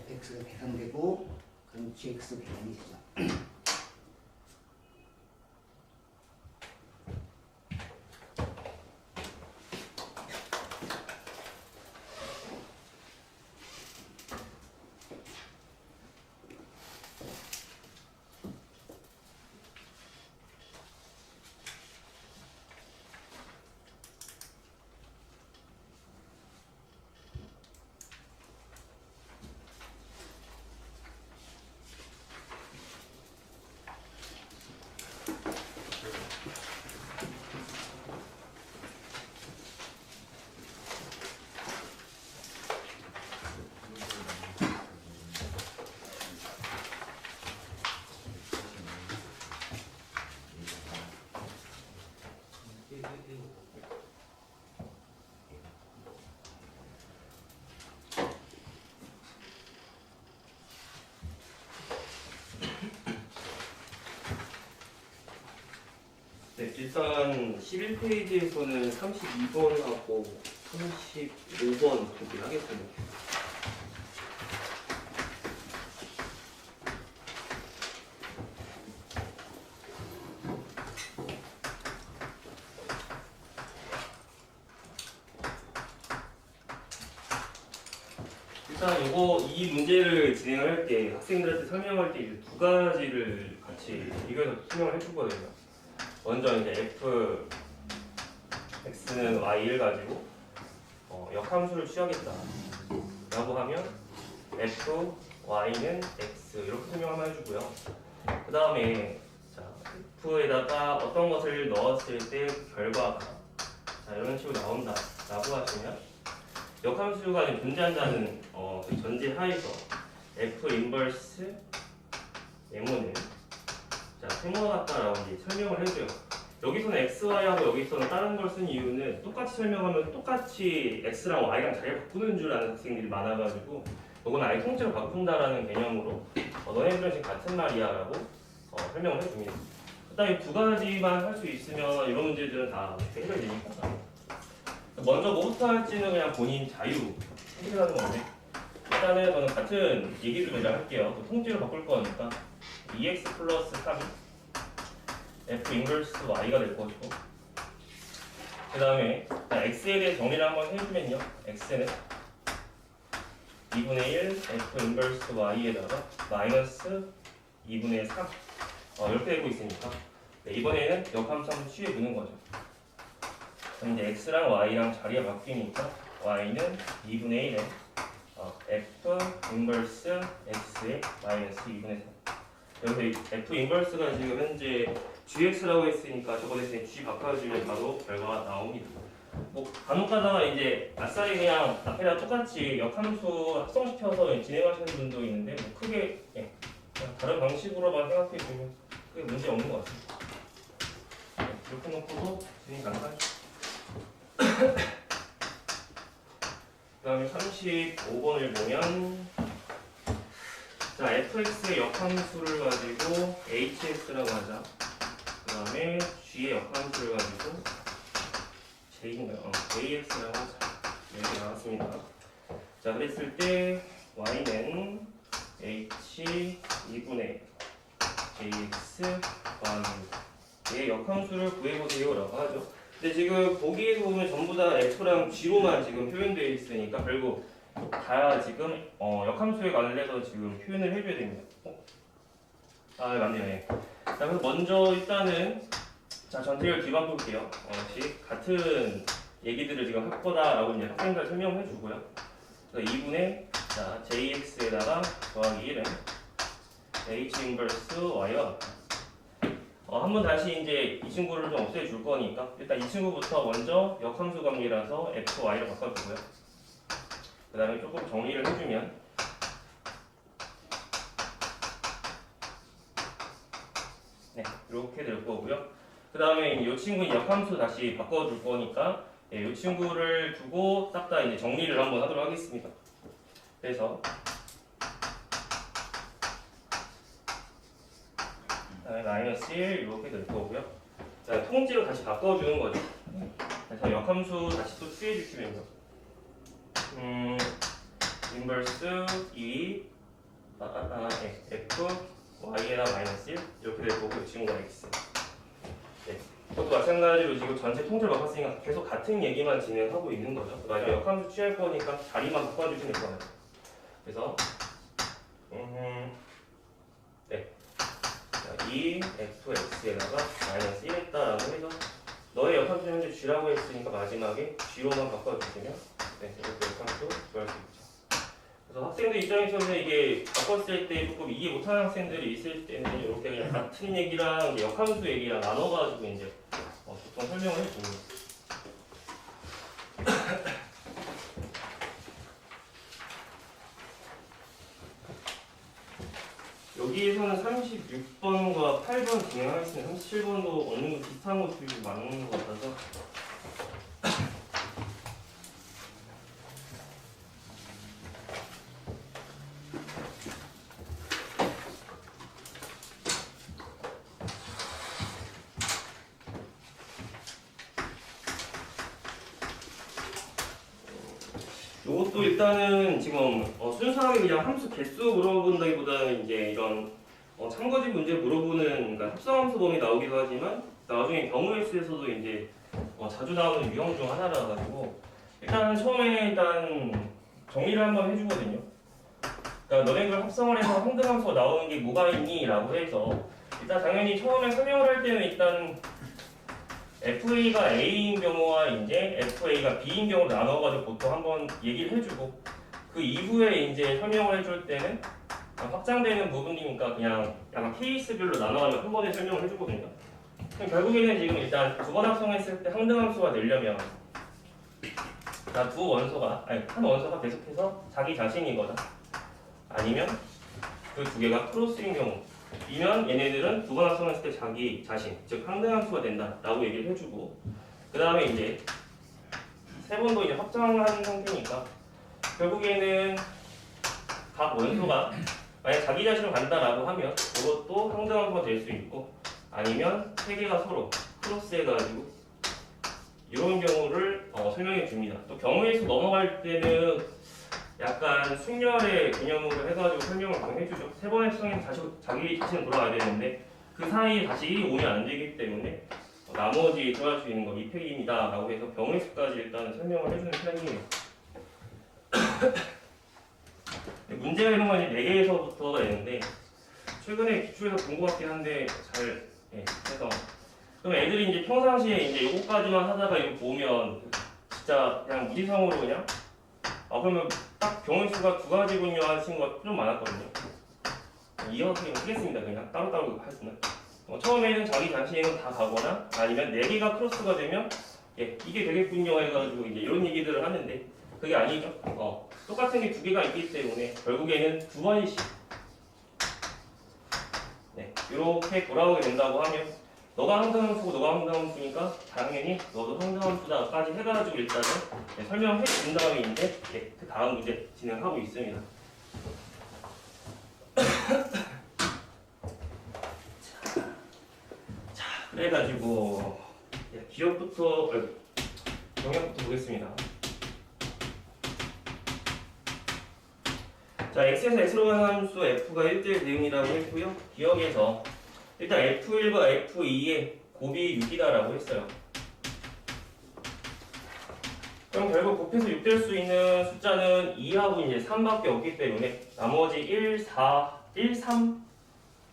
fx가 계산되고 그럼 gx 계산이 되죠. 네, 일단 11페이지에서는 32번하고 35번 준비하겠습니다. 일단 이 문제를 진행할 때 학생들한테 설명할 때 이제 두 가지를 같이 비교해서 설명을 해주거든요. 먼저 이제 f x는 y를 가지고 역함수를 취하겠다 라고 하면 F, Y는 X 이렇게 설명 한번 해주고요. 그 다음에 자, F에다가 어떤 것을 넣었을 때 그 결과가 자, 이런 식으로 나온다라고 하시면 역함수가 지금 존재한다는 그 전제 하에서 F 인버스 M은 자, 세모와 같다라고 이제 설명을 해줘요. 여기서는 XY하고 여기서는 다른 걸 쓴 이유는 똑같이 설명하면 똑같이 X랑 Y랑 자리를 바꾸는 줄 아는 학생들이 많아가지고 이건 아예 통째로 바꾼다라는 개념으로 너네들은 지금 같은 말이야라고 설명을 해줍니다. 일단 이 두 가지만 할 수 있으면 이런 문제들은 다 해결되니까. 먼저 뭐부터 할지는 그냥 본인 자유로 선택하는 건데 일단은 저는 같은 얘기를 그냥 할게요. 또 통째로 바꿀 거니까 2x 플러스 3이 f 인버스 y가 될 것이고 그 다음에 x에 대해 정리를 한번 해주면요. x는 2분의 1 f 인버스 y에다가 마이너스 2분의 3 이렇게 되고 있으니까 이번에는 역함수 한번 취해보는 거죠. 그럼 이제 x랑 y랑 자리가 바뀌니까 y는 2분의 1에 f 인버스 x에 마이너스 2분의 3 여기서 f 인버스가 지금 현재 gx라고 했으니까 저거 대신에 g 바꿔주면 바로 결과가 나옵니다. 뭐 간혹 가다가 이제 아싸리 그냥 앞에다 똑같이 역함수 합성시켜서 진행하시는 분도 있는데 뭐 크게 그냥 다른 방식으로만 생각해 주면 크게 문제 없는 것 같습니다. 이렇게 놓고도 진행 가능하죠. 그 다음에 35번을 보면 자 fx의 역함수를 가지고 hs라고 하자. 그 다음에 g의 역함수를 가지고 j인가요? jx라고 하자. 이렇게 나왔습니다. 자 그랬을 때 y는 h 2분의 jx y의 역함수를 구해보세요 라고 하죠. 근데 지금 보기에서 보면 전부 다 f랑 g로만 지금 표현되어 있으니까 결국 다 지금 역함수에 관련해서 지금 표현을 해줘야 됩니다. 아 맞네요. 네. 자 그래서 먼저 일단은 자 전체를 뒤바꿀게요. 같은 얘기들을 지금 할 거다라고 이제 학생들 설명해 주고요. 2분의 자 jx에다가 더하기 1은 h 인버스 y와 같다. 한번 다시 이제 이 친구를 좀 없애줄 거니까 일단 이 친구부터 먼저 역함수 관계라서 f, y를 바꿔주고요. 그 다음에 조금 정리를 해주면 네 이렇게 될 거고요. 그 다음에 이 친구는 역함수 다시 바꿔줄 거니까 이 친구를 두고 싹 다 이제 정리를 한번 하도록 하겠습니다. 그래서 마이너스 1 이렇게 될 거고요. 자, 통째로 다시 바꿔주는 거죠. 그래서 역함수 다시 또 추해 주시면요. 인버스 2 f y에다 마이너스 1 이렇게 될 거고 이 친구가 x. 네. 그것도 마찬가지로 지금 전체 통째로 바꿨으니까 계속 같은 얘기만 진행하고 있는 거죠. 나중에 역함수 취할 거니까 자리만 바꿔주시면 될 거예요. 그래서 네. 2fx에다가 마이너스 1 했다라고 해서 너의 역함수 현재 g라고 했으니까 마지막에 g로만 바꿔주시면 네, 이렇게 역함수 구할 수 있죠. 그래서 학생들 입장에서는 이게 바꿨을 때 조금 이해 못하는 학생들이 있을 때는 이렇게 그냥 같은 얘기랑 역함수 얘기랑 나눠가지고 이제 보통 설명을 해줍니다. 여기에서는 36번과 8번 진행하겠습니다. 37번도 어느 정도 비슷한 것들이 좀 많은 것 같아서 이것도 일단은 지금 순수하게 그냥 함수 개수 물어본다기보다는 이제 이런 참고지 문제 물어보는 그러니까 합성함수 범위 나오기도 하지만 나중에 경우의 수에서도 이제 자주 나오는 유형 중 하나라 가지고 일단 처음에 일단 정리를 한번 해주거든요. 그러니까 너네들 합성을 해서 항등함수가 나오는 게 뭐가 있니? 라고 해서 일단 당연히 처음에 설명을 할 때는 일단 FA가 A인 경우와 이제 FA가 B인 경우로 나눠가지고 보통 한번 얘기를 해주고 그 이후에 이제 설명을 해줄 때는 확장되는 부분이니까 그냥 약간 케이스별로 나눠가지고 한 번에 설명을 해주거든요. 그럼 결국에는 지금 일단 두 번 합성했을 때 항등함수가 되려면 한 원소가 계속해서 자기 자신이거나 아니면 그 두 개가 크로스인 경우이면 얘네들은 두 번 합성했을 때 자기 자신, 즉 항등함수가 된다라고 얘기를 해주고, 그 다음에 이제 세 번도 이제 확장을 하는 상태니까 결국에는 각 원소가 만약 자기 자신을 간다라고 하면 이것도 항등함수가 될 수 있고, 아니면 세 개가 서로 크로스해가지고 이런 경우를 설명해 줍니다. 또 경우의 수 넘어갈 때는 약간 순열의 개념으로 해가지고 설명을 좀 해주죠. 세 번의 수성에 다시 자기 자신은 돌아가야 되는데 그 사이에 다시 1이 오면 안 되기 때문에 나머지 들어갈 수 있는 거 2팩입니다 라고 해서 경우의 수까지 일단 설명을 해주는 편이에요. 문제가 이런 건 이제 4개에서부터가 있는데 최근에 기초에서 본 것 같긴 한데 잘 해서, 그럼 애들이 이제 평상시에 이제 요거까지만 하다가 이거 보면 진짜 그냥 무지성으로 그냥 그러면 딱 경우의 수가 2가지군요 하는 친구가 좀 많았거든요. 이어서 쓰겠습니다. 그냥 따로따로 할 수는. 처음에는 자기 자신은 다 가거나 아니면 4개가 크로스가 되면 이게 되겠군요 해가지고 이제 이런 얘기들을 하는데 그게 아니죠. 똑같은 게 2개가 있기 때문에 결국에는 2번씩 이렇게 돌아오게 된다고 하면 너가 항등함수고 너가 항등함수니까 당연히 너도 항등함수다까지 해가지고 일단은 설명해 준 다음에 이제 그 다음 문제 진행하고 있습니다. 자, 그래가지고 기억부터 영역부터 보겠습니다. 자, x에서 x로 가는 함수 f가 1대1 대응이라고 했고요. 기억에서 일단 F1과 F2의 곱이 6이다라고 했어요. 그럼 결국 곱해서 6 될 수 있는 숫자는 2하고 이제 3밖에 없기 때문에 나머지 1, 3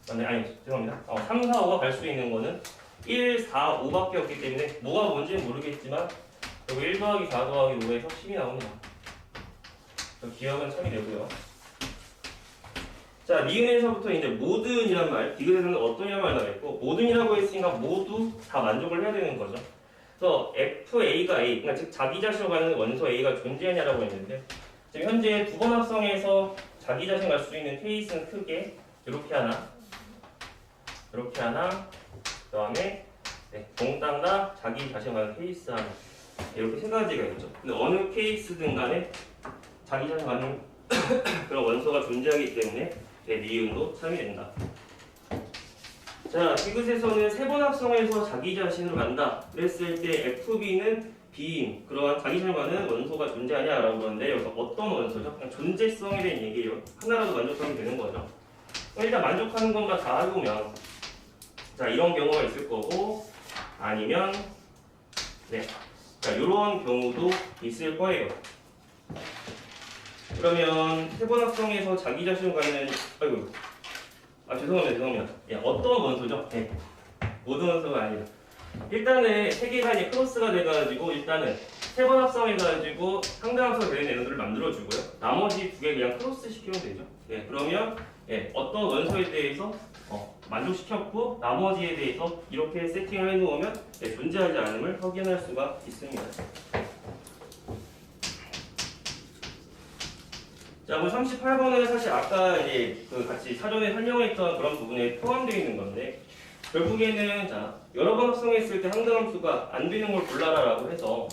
죄송합니다. 3, 4, 5가 갈 수 있는 거는 1, 4, 5밖에 없기 때문에 뭐가 뭔지는 모르겠지만 결국 1 더하기 4 더하기 5에서 10이 나옵니다. 기억은 참이 되고요. 자, 니은에서부터 이제 모든이란 말, 디귿에서는 어떤이란 말 나왔고, 모든이라고 했으니까 모두 다 만족을 해야 되는 거죠. 그래서 FA가 A, 그러니까 즉 자기 자신으로 가는 원소 A가 존재하냐라고 했는데, 지금 현재 2번 합성해서 자기 자신 갈 수 있는 케이스는 크게 이렇게 하나, 그 다음에 몽땅 다 자기 자신 가는 케이스 하나, 이렇게 3가지가 있죠. 근데 어느 케이스든 간에 자기 자신 가는 그런 원소가 존재하기 때문에 니은도 참이 된다. 자, 디귿에서는 3번 합성해서 자기 자신으로 간다. 그랬을 때 FB는 B인 그러한 자기 자신으로 가는 원소가 존재하냐라고 그러는데 여기서 어떤 원소죠? 그냥 존재성에 대한 얘기예요. 하나라도 만족하면 되는 거죠. 일단 만족하는 것만 다 해보면 자, 이런 경우가 있을 거고 아니면 자, 이런 경우도 있을 거예요. 그러면 3번 합성해서 자기 자신으로 가는 죄송합니다. 어떤 원소죠? 모든 원소가 아니라 일단은 3개가 이제 크로스가 돼가지고 일단은 3번 합성해가지고 상대함수가 되는 애들을 만들어주고요. 나머지 2개 그냥 크로스 시키면 되죠. 그러면 어떤 원소에 대해서 만족시켰고 나머지에 대해서 이렇게 세팅을 해놓으면 존재하지 않음을 확인할 수가 있습니다. 자, 38번은 사실 아까 이제 같이 사전에 설명했던 그런 부분에 포함되어 있는 건데 결국에는 자, 여러 번 합성했을 때 항등함수가 안 되는 걸 골라라라고 해서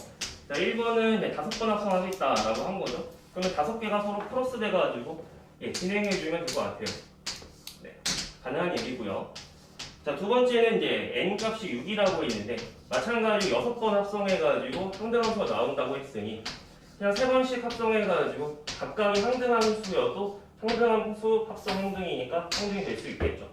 자, 1번은 5번 합성하겠다라고 한 거죠. 그러면 5개가 서로 크로스 돼가지고 진행해주면 될 것 같아요. 가능한 얘기고요. 자, 두 번째는 이제 n 값이 6이라고 있는데 마찬가지로 6번 합성해가지고 항등함수가 나온다고 했으니 그냥 3번씩 합성해가지고 각각이 항등함수여도 항등함수 합성 항등이니까 항등이 될 수 있겠죠.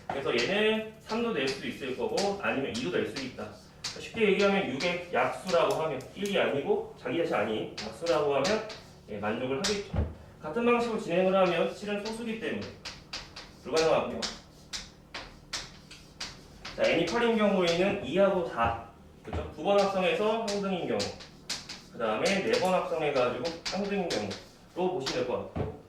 그래서 얘는 3도 낼 수 있을 거고 아니면 2도 낼 수 있다. 쉽게 얘기하면 6의 약수라고 하면 1이 아니고 자기 자신 아닌 약수라고 하면 만족을 하겠죠. 같은 방식으로 진행을 하면 실은 소수기 때문에 불가능하고요. 자, n이 8인 경우에는 2하고 4 그렇죠? 9번 합성해서 항등인 경우 그 다음에 4번 합성해가지고 항등인 경우 보시면 될 것 같고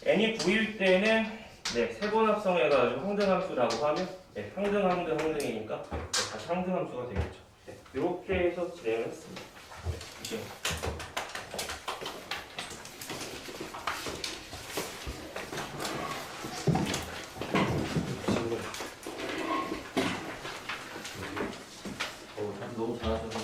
n이 9일 때는 네, 세 번 합성해가지고 항등함수라고 하면 네, 항등이니까 다시 항등함수가 되겠죠. 네, 이렇게 해서 진행을 했습니다. 네, 이렇게. 너무 잘하셔서.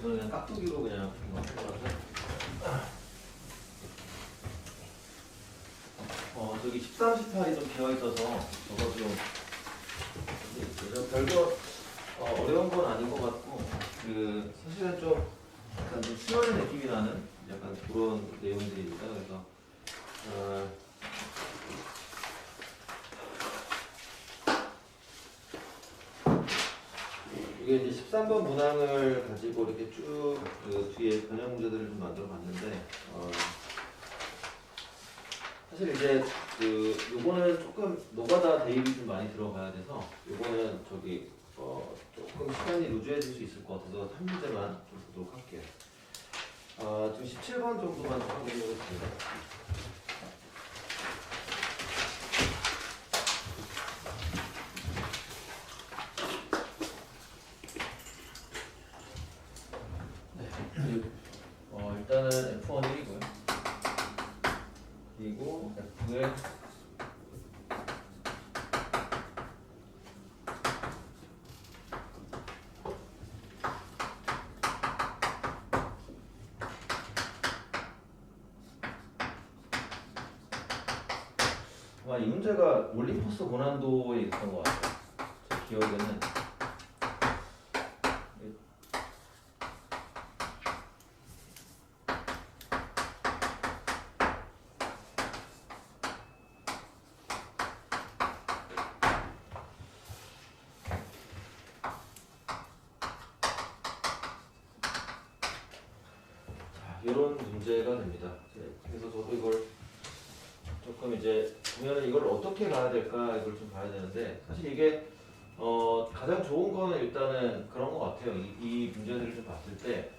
저는 그냥 깍두기로 그냥 이거 할 거라서. 저기 13, 18이 좀 비어 있어서 저거 좀 별거 어려운 건 아닌 것 같고 그 사실은 좀 약간 좀 수요일 느낌이 나는 약간 그런 내용들입니다. 그래서 이게 이제 13번 문항을 가지고 이렇게 쭉 그 뒤에 변형 문제들을 좀 만들어 봤는데 사실 이제 그 요거는 조금 노가다 대입이 좀 많이 들어가야 돼서 요거는 저기 조금 시간이 루즈해질 수 있을 것 같아서 한 문제만 좀 보도록 할게요. 지금 17번 정도만 좀 확인해보겠습니다. 일단은 F1 1이고요. 그리고 F의 이 문제가 올림포스 고난도에 있었던 것 같아요. 제 기억에는 이런 문제가 됩니다. 그래서 저도 이걸 조금 이제 보면은 이걸 어떻게 가야 될까 이걸 좀 봐야 되는데 사실 이게 가장 좋은 거는 일단은 그런 것 같아요. 이 문제들을 좀 봤을 때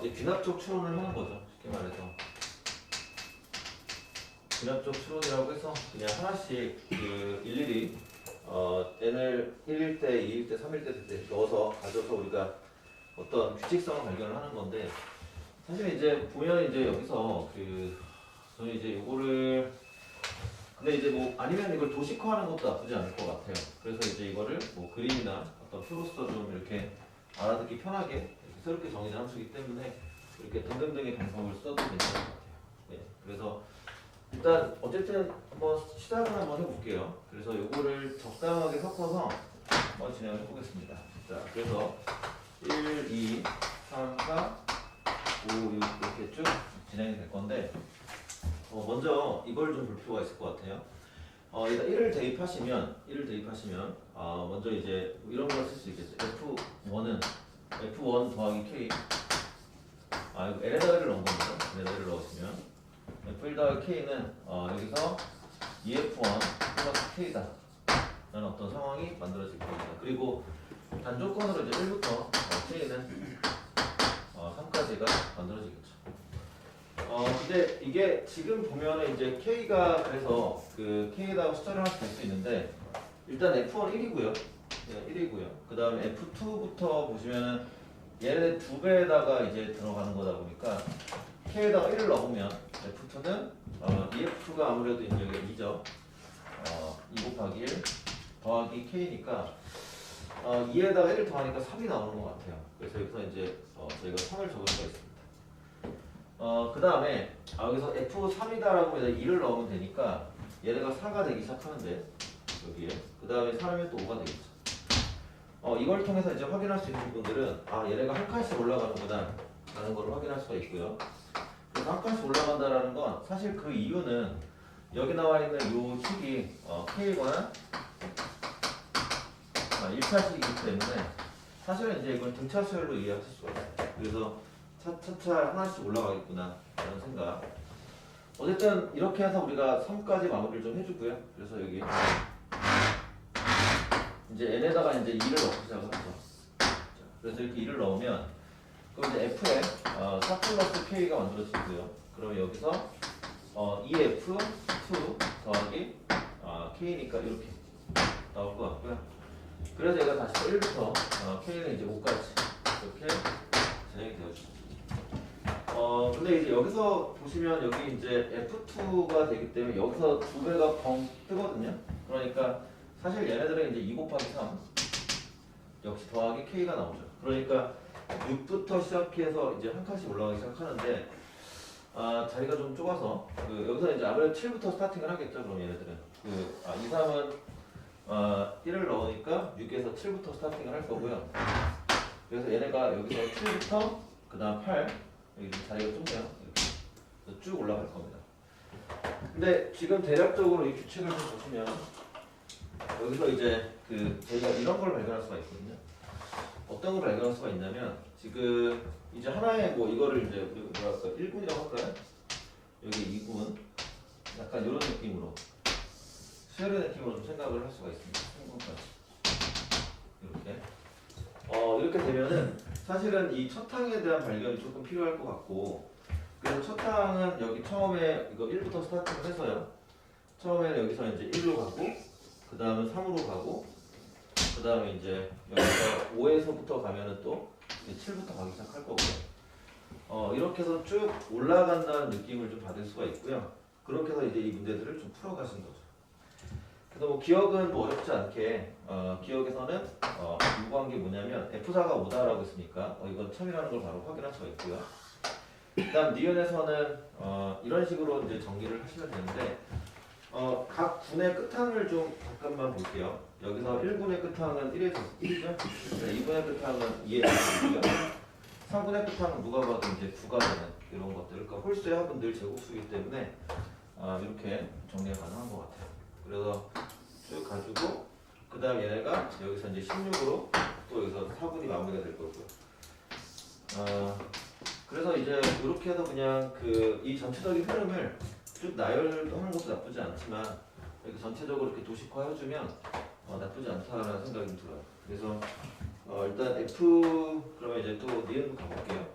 이제 귀납적 추론을 하는 거죠. 쉽게 말해서 귀납적 추론이라고 해서 그냥 하나씩 그 일일이 n을 1일 때, 2일 때, 3일 때 넣어서 가져서 우리가 어떤 규칙성을 발견을 하는 건데 사실 이제 보면 이제 여기서 저는 이제 요거를 근데 이제 뭐 아니면 이걸 도식화하는 것도 나쁘지 않을 것 같아요. 그래서 이제 이거를 뭐 그림이나 어떤 표로서 좀 이렇게 알아듣기 편하게 이렇게 새롭게 정의된 함수이기 때문에 이렇게 등등등의 방법을 써도 괜찮을 것 같아요. 네, 그래서 일단 어쨌든 한번 시작을 한번 해볼게요. 그래서 요거를 적당하게 섞어서 한번 진행을 해보겠습니다. 자, 그래서 1, 2, 3, 4, 5, 6 이렇게 쭉 진행이 될 건데 먼저 이걸 좀 볼 필요가 있을 것 같아요. 일단 1을 대입하시면 먼저 이제 이런 걸 쓸 수 있겠죠. F1은 F1 더하기 K 이거 L에다 1을 넣은 겁니다. L에다 1을 넣었으면 F1 더하기 K는 여기서 2F1 플러스 K다 라는 어떤 상황이 만들어질 겁니다. 그리고 단조건으로 이제 1부터 K는 3까지가 만들어지겠죠. 근데 이게 지금 보면은 이제 K가 그래서 그 K에다가 숫자를 하나씩 될 수 있는데 일단 F1 1이고요. 네, 1이고요. 그 다음에 F2부터 보시면은 얘네 2배에다가 이제 들어가는 거다 보니까 K에다가 1을 넣으면 F2는 EF가 아무래도 이제 여기가 2죠. 2 곱하기 1 더하기 K니까 2에다가 1을 더하니까 3이 나오는 것 같아요. 그래서 여기서 이제 저희가 3을 적을 수가 있습니다. 그 다음에 여기서 F3이다라고 2를 넣으면 되니까 얘네가 4가 되기 시작하는데 여기에 그 다음에 4면 또 5가 되겠죠. 이걸 통해서 이제 확인할 수 있는 분들은 얘네가 한 칸씩 올라가는구나 라는 걸 확인할 수가 있고요. 그래서 한 칸씩 올라간다라는 건 사실 그 이유는 여기 나와 있는 요 식이 K거나 1차식이기 때문에 사실은 이제 이걸 등차 수열로 이해하실 수가 있어요. 그래서 차차 하나씩 올라가겠구나 라는 생각. 어쨌든 이렇게 해서 우리가 3까지 마무리를 좀 해주고요. 그래서 여기 이제 n에다가 이제 2를 넣고 시작을 하죠. 자, 그래서 이렇게 2를 넣으면 그럼 이제 f에 4 플러스 k가 만들어지고요. 그러면 여기서 2f2 더하기 k니까 이렇게 나올 것 같고요. 그래서 얘가 다시 1부터 k는 이제 5까지 이렇게 진행이 되어집니다. 근데 이제 여기서 보시면 여기 이제 F2가 되기 때문에 여기서 2배가 벙 뜨거든요. 그러니까 사실 얘네들은 이제 2 곱하기 3 역시 더하기 K가 나오죠. 그러니까 6부터 시작해서 이제 한 칸씩 올라가기 시작하는데 자리가 좀 좁아서 여기서 이제 아무래도 7부터 스타팅을 하겠죠. 그럼 얘네들은 2, 3은 1을 넣으니까 6에서 7부터 스타팅을 할 거고요. 그래서 얘네가 여기서 7부터 그 다음 8 여기 좀 자리가 좁네요. 이렇게 쭉 올라갈 겁니다. 근데 지금 대략적으로 이 규칙을 좀 보시면 여기서 이제 저희가 이런 걸 발견할 수가 있거든요. 어떤 걸 발견할 수가 있냐면 지금 이제 하나의 뭐 이거를 이제 뭐랄까 1군이라고 할까요? 여기 2군 약간 이런 느낌으로 수열의 느낌으로 좀 생각을 할 수가 있습니다. 3군까지 이렇게 이렇게 되면은 사실은 이 첫 항에 대한 발견이 조금 필요할 것 같고 그래서 첫 항은 여기 처음에 이거 1부터 스타팅을 해서요. 처음에는 여기서 이제 1로 가고 그 다음에 3으로 가고 그 다음에 이제 여기서 5에서부터 가면은 또 7부터 가기 시작할 거고요. 이렇게 해서 쭉 올라간다는 느낌을 좀 받을 수가 있고요. 그렇게 해서 이제 이 문제들을 좀 풀어가신 거죠. 그래서 뭐 기억은 뭐 어렵지 않게 기억에서는 요구한 게 뭐냐면 F4가 5다라고 했으니까 이건 참이라는 걸 바로 확인할 수가 있고요. 그다음 니은에서는 이런 식으로 이제 정리를 하시면 되는데 각 군의 끝항을 좀 잠깐만 볼게요. 여기서 1군의 끝항은 1에서 1이죠. 2군의 끝항은 2에서 2고요. 3군의 끝항은 누가 봐도 이제 9가 되는 이런 것들. 그러니까 홀수의 합은 늘 제곱수이기 때문에 이렇게 정리가 가능한 것 같아요. 그래서 쭉 가지고 그 다음 얘네가 여기서 이제 16으로 또 여기서 4군이 마무리가 될 거고요. 그래서 이제 이렇게 해서 그냥 이 전체적인 흐름을 쭉 나열하는 것도 나쁘지 않지만 이렇게 전체적으로 이렇게 도식화 해주면 나쁘지 않다라는 생각이 좀 들어요. 그래서 일단 F 그러면 이제 또 니은 가볼게요.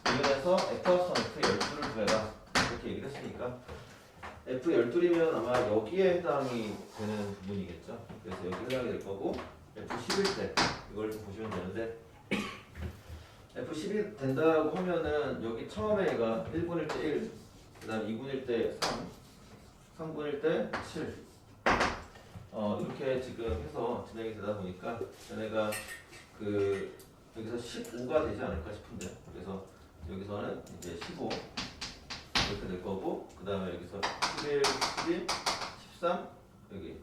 니은에서 F 합성 F 12를 구해라 이렇게 얘기를 했으니까 F12면 아마 여기에 해당이 되는 부분이겠죠. 그래서 여기 해당이 될 거고 F11때 이걸 좀 보시면 되는데 F10이 된다고 하면은 여기 처음에 얘가 1군일 때 1, 그 다음 2군일 때 3, 3군일 때 7 이렇게 지금 해서 진행이 되다 보니까 얘네가 여기서 15가 되지 않을까 싶은데 그래서 여기서는 이제 15 이렇게 될 거고 그 다음에 여기서 11, 12, 13 여기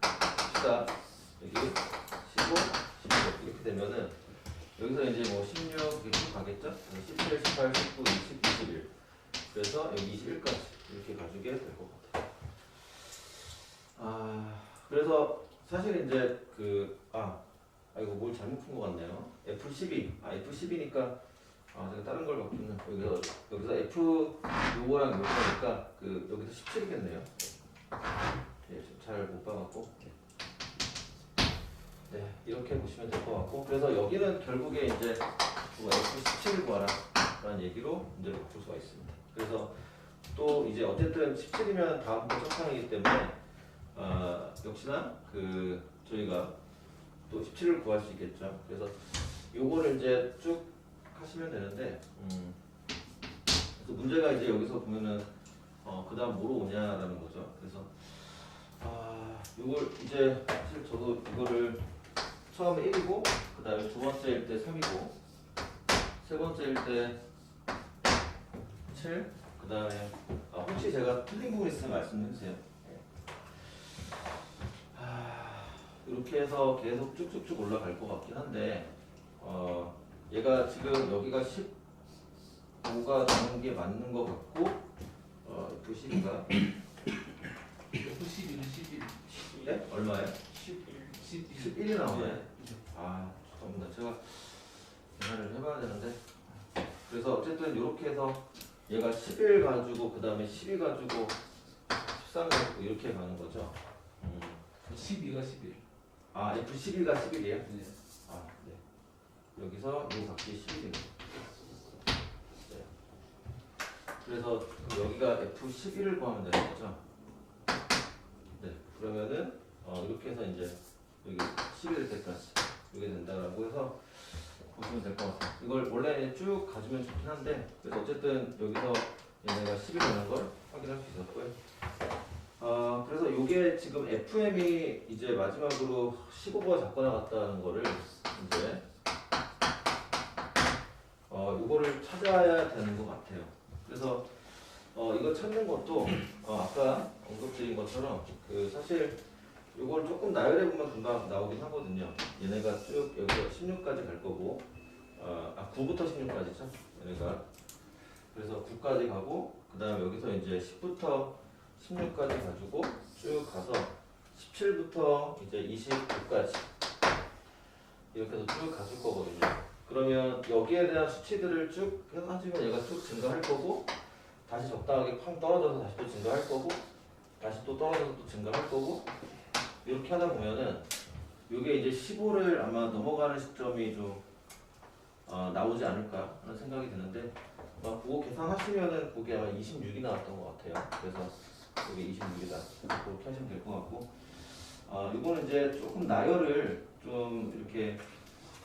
14 여기 15, 16 이렇게 되면은 여기서 이제 뭐 16 이렇게 쭉 가겠죠? 17, 18, 19, 20, 21 그래서 여기 21까지 이렇게 가지게 될 것 같아요. 그래서 사실 이제 이거 뭘 잘못 푼 것 같네요. F12 F12니까 제가 다른 걸 바꾸는 여기서 F 요거랑 요거니까 여기서 17이겠네요. 네, 잘 못 봐갖고 네 이렇게 보시면 될 것 같고 그래서 여기는 결국에 이제 F17을 구하라 라는 얘기로 문제를 바꿀 수가 있습니다. 그래서 또 이제 어쨌든 17이면 다음부터 첫 항이기 때문에 역시나 저희가 또 17을 구할 수 있겠죠. 그래서 요거를 이제 쭉 하시면 되는데 그래서 문제가 이제 여기서 보면은 그 다음 뭐로 오냐라는 거죠. 그래서 요걸 이제 사실 저도 이거를 처음에 1이고 그 다음에 두 번째일 때 3이고 세 번째일 때 7 그 다음에 혹시 제가 틀린 부분 있으면 말씀해 주세요. 이렇게 해서 계속 쭉쭉쭉 올라갈 것 같긴 한데 얘가 지금 여기가 15가 나오는 게 맞는 것 같고 F12가 F11은 11. 네? 얼마예요? 11. 11이 나오네. 죄송합니다. 제가 계산을 해봐야 되는데 그래서 어쨌든 이렇게 해서 얘가 11 가지고 그 다음에 12 가지고 13 가지고 이렇게 가는 거죠. 12가 11. 아 F12가 11이에요? 네. 아 네. 여기서 이 값이 11이에요. 네. 그래서 여기가 F11을 구하면 되는 거죠. 네. 그러면은 이렇게 해서 이제 여기 11일 때까지 이게 된다라고 해서 보시면 될 것 같아요. 이걸 원래 쭉 가주면 좋긴 한데 그래서 어쨌든 여기서 얘네가 10이라는 걸 확인할 수 있었고요. 그래서 이게 지금 FM이 이제 마지막으로 15가 작고 나갔다는 거를 이제 이거를 찾아야 되는 것 같아요. 그래서 이거 찾는 것도 아까 언급드린 것처럼 그 사실 이걸 조금 나열해 보면 금방 나오긴 하거든요. 얘네가 쭉 여기서 16까지 갈 거고 9부터 16까지죠. 얘네가 그래서 9까지 가고 그 다음에 여기서 이제 10부터 16까지 가지고 쭉 가서 17부터 이제 29까지 이렇게 해서 쭉 가줄 거거든요. 그러면 여기에 대한 수치들을 쭉 해가지고 얘가 쭉 증가할 거고 다시 적당하게 팡 떨어져서 다시 또 증가할 거고 다시 또 떨어져서 또 증가할 거고 이렇게 하다 보면은 이게 이제 15를 아마 넘어가는 시점이 좀 나오지 않을까 하는 생각이 드는데 그거 계산하시면은 그게 아마 26이 나왔던 것 같아요. 그래서 이게 26이다 그렇게 하시면 될 것 같고 이거는 이제 조금 나열을 좀 이렇게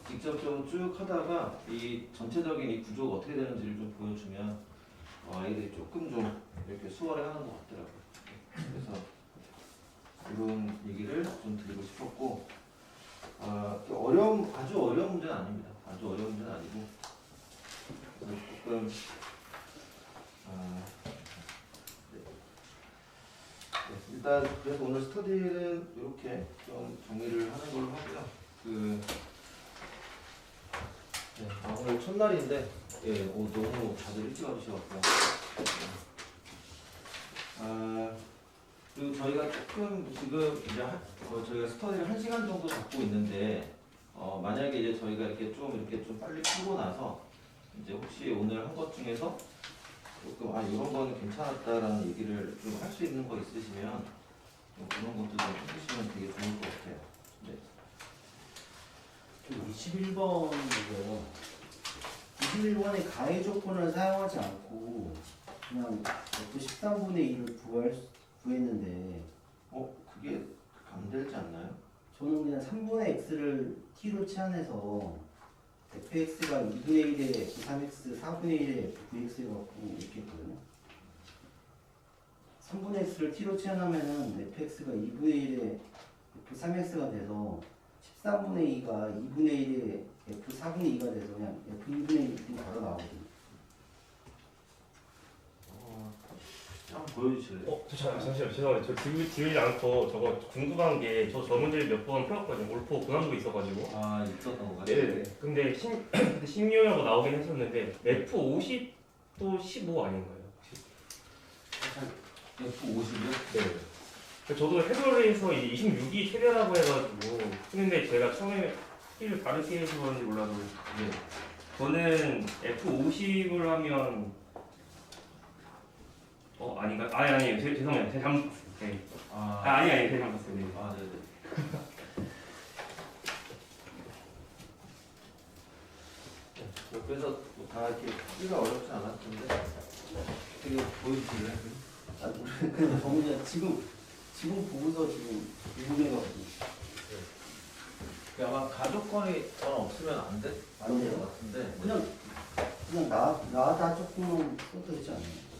직접적으로 쭉 하다가 이 전체적인 이 구조가 어떻게 되는지를 좀 보여주면 아이들이 조금 좀 이렇게 수월해 하는 것 같더라고요. 그래서 이런 얘기를 좀 드리고 싶었고 아주 어려운 문제는 아닙니다. 아주 어려운 문제는 아니고 조금 네, 일단 그래서 오늘 스터디는 이렇게 좀 정리를 하는 걸로 하고요. 오늘 첫날인데 너무 다들 일찍 와주셔서 그리고 저희가 조금 지금 이제 저희가 스터디를 1시간 정도 잡고 있는데 만약에 이제 저희가 이렇게 좀 빨리 풀고 나서 이제 혹시 오늘 한 것 중에서 조금 이런 거는 괜찮았다라는 얘기를 좀 할 수 있는 거 있으시면 그런 것도 좀 해주시면 되게 좋을 것 같아요. 네. 21번이고요. 21번의 가해 조건을 사용하지 않고 그냥 F13분의 2를 구했는데 그게 안 되지 않나요? 저는 그냥 3분의 x를 t로 치환해서 fx가 2분의 1의 f3x, 4분의 1의 f9x 갖고 이렇게 했거든요. 3분의 x를 t로 치환하면은 fx가 2분의 1의 f3x가 돼서 13분의 2가 2분의 1의 f4분의 2가 돼서 그냥 f2분의 1이 바로 나오거든요. 한번 보여주실래요? 잠시만요. 죄송해요. 저 들리지 않고 저거 궁금한 게 저 문제를 몇 번 풀었거든요. 올포 고난도 있어가지고. 있었던 것 같아요. 네. 근데 16이라고 나오긴 했었는데 F50도 15 아닌가요? 혹시? F50이요? 네. 저도 해설을 해서 이제 26이 최대라고 해가지고 했는데 제가 처음에 키를 다르게 해서 그런지 몰라도 저는 F50을 하면 아닌가? 아니에요. 죄송해요. 제가 잘못 봤어요. 네. 아니에요. 제가 잘못 봤어요. 네. 네네. 그래서 다 이렇게 하기가 어렵지 않았던데 되게 보여주실래요? 그냥 정리가 지금 보고서 지금 읽어내거든요. 아마 가족권이 저는 없으면 안 될 것 같은데 그냥 나다 조금만 써도 되지 않나요?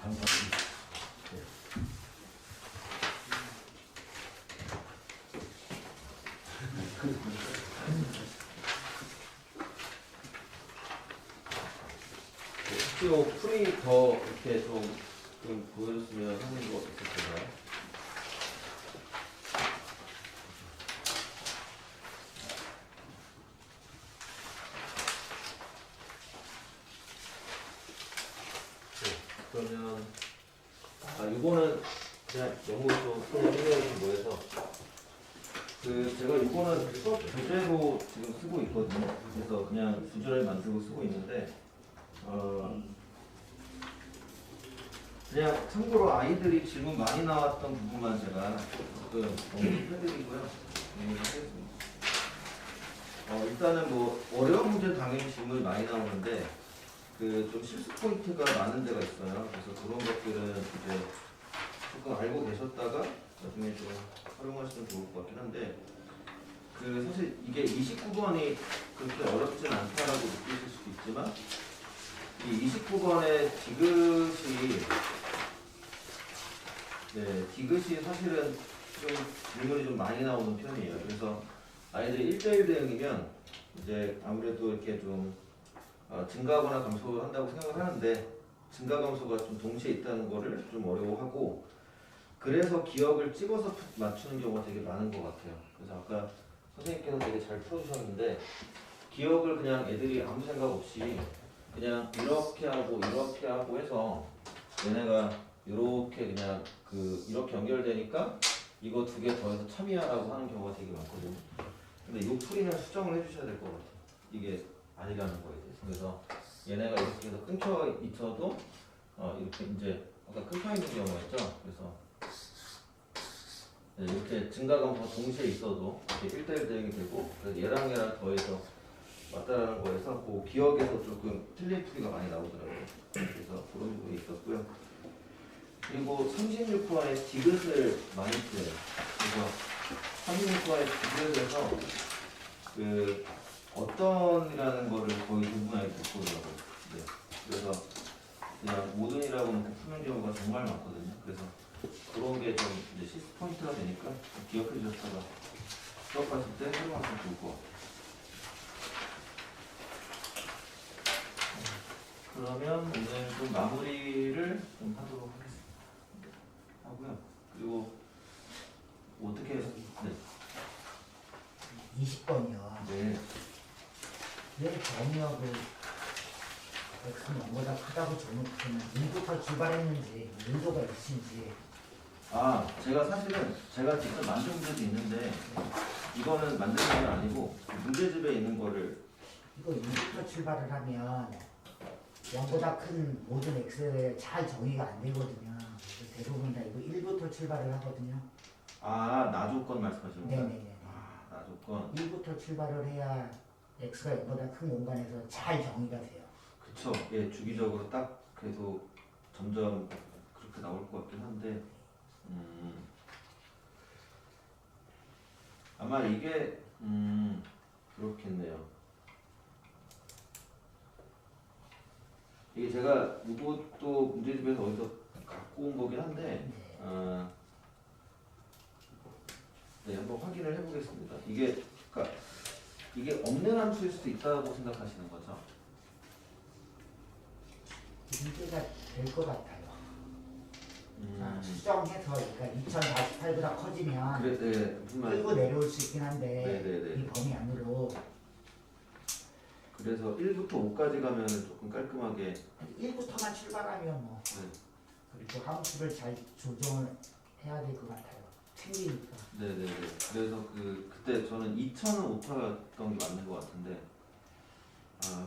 반갑습니다. 혹시 요 풀이 더 이렇게 좀 보여줬으면 하는 거 어땠을까요? 그러면 이거는 그냥 연구소 그냥 생각이 뭐해서 제가 이거는 수업 주제로 지금 쓰고 있거든요. 그래서 그냥 주제를 만들고 쓰고 있는데 그냥 참고로 아이들이 질문 많이 나왔던 부분만 제가 조금 언급해드리고요. 하겠습니다. 일단은 뭐 어려운 문제 당연히 질문이 많이 나오는데 좀 실수 포인트가 많은 데가 있어요. 그래서 그런 것들은 이제 조금 알고 계셨다가 나중에 좀 활용하시면 좋을 것 같긴 한데 사실 이게 29번이 그렇게 어렵진 않다라고 느끼실 수도 있지만 이 29번의 디귿이 사실은 좀 질문이 좀 많이 나오는 편이에요. 그래서 아이들이 1대1 대응이면 이제 아무래도 이렇게 좀 증가하거나 감소한다고 생각을 하는데 증가 감소가 좀 동시에 있다는 거를 좀 어려워하고 그래서 기억을 찍어서 맞추는 경우가 되게 많은 것 같아요. 그래서 아까 선생님께서 되게 잘 풀어주셨는데 기억을 그냥 애들이 아무 생각 없이 그냥 이렇게 하고 해서 얘네가 이렇게 그냥 이렇게 연결되니까 이거 2개 더해서 참이야라고 하는 경우가 되게 많거든요. 근데 이 풀이는 수정을 해주셔야 될 것 같아요. 이게 아니라는 거에 대해서. 그래서 얘네가 이렇게 해서 끊겨 있어도 이렇게 이제 아까 끊겨 있는 경우가 있죠. 그래서 이렇게 증가 감소가 동시에 있어도 이렇게 1대1 대응이 되고 그래서 얘랑 더해서 맞다라는 거에서 그 기억에서 조금 틀린 풀이가 많이 나오더라고요. 그래서 그런 부분이 있었고요. 그리고 36번의 디귿을 많이 써요. 그래서 36번의 디귿에서 어떤이라는 거를 거의 대부분에게 듣고더라고요. 네. 그래서 그냥 모든이라고 놓고 푸는 경우가 정말 많거든요. 그래서 그런 게 좀 이제 시스 포인트가 되니까 기억해 주셨다가 수업하실 때 활용하시면 좋을 것 같아요. 그러면 오늘 좀 마무리를 좀 하도록 하고요. 그리고 어떻게 해서 20번이요. 네. 왜 정의역을 X는 0보다 크다고 적어놓고는 1부터 출발했는지 의도가 있는지. 제가 사실은 제가 직접 만든 문제도 있는데 이거는 만든 게 아니고 문제집에 있는 거를 이거 1부터 출발을 하면 0보다 큰 모든 X에 잘 정의가 안 되거든요. 그래서 대부분 다 이거 1부터 출발을 하거든요. 나조건 말씀하시는 거예요? 네네네. 나조건. 1부터 출발을 해야 X가 0보다 큰 공간에서 잘 정의가 돼요. 그쵸. 예, 주기적으로 딱 그래도 점점 그렇게 나올 것 같긴 한데 아마 이게 그렇겠네요. 이게 제가 이것도 문제집에서 어디서 갖고 온 거긴 한데 네, 한번 확인을 해보겠습니다. 그러니까 이게 없는 함수일 수도 있다고 생각하시는 거죠? 문제가 될 것 같아요. 수정해서 그러니까 2048보다 커지면 무슨 말인지. 끌고 내려올 수 있긴 한데 네네네. 이 범위 안으로 그래서 1부터 5까지 가면 조금 깔끔하게 1부터만 출발하면 뭐 그리고 함수를 잘 조정을 해야 될 것 같아요. 챙기니까. 네네네. 그래서 그때 저는 2000은 오타였던 게 맞는 것 같은데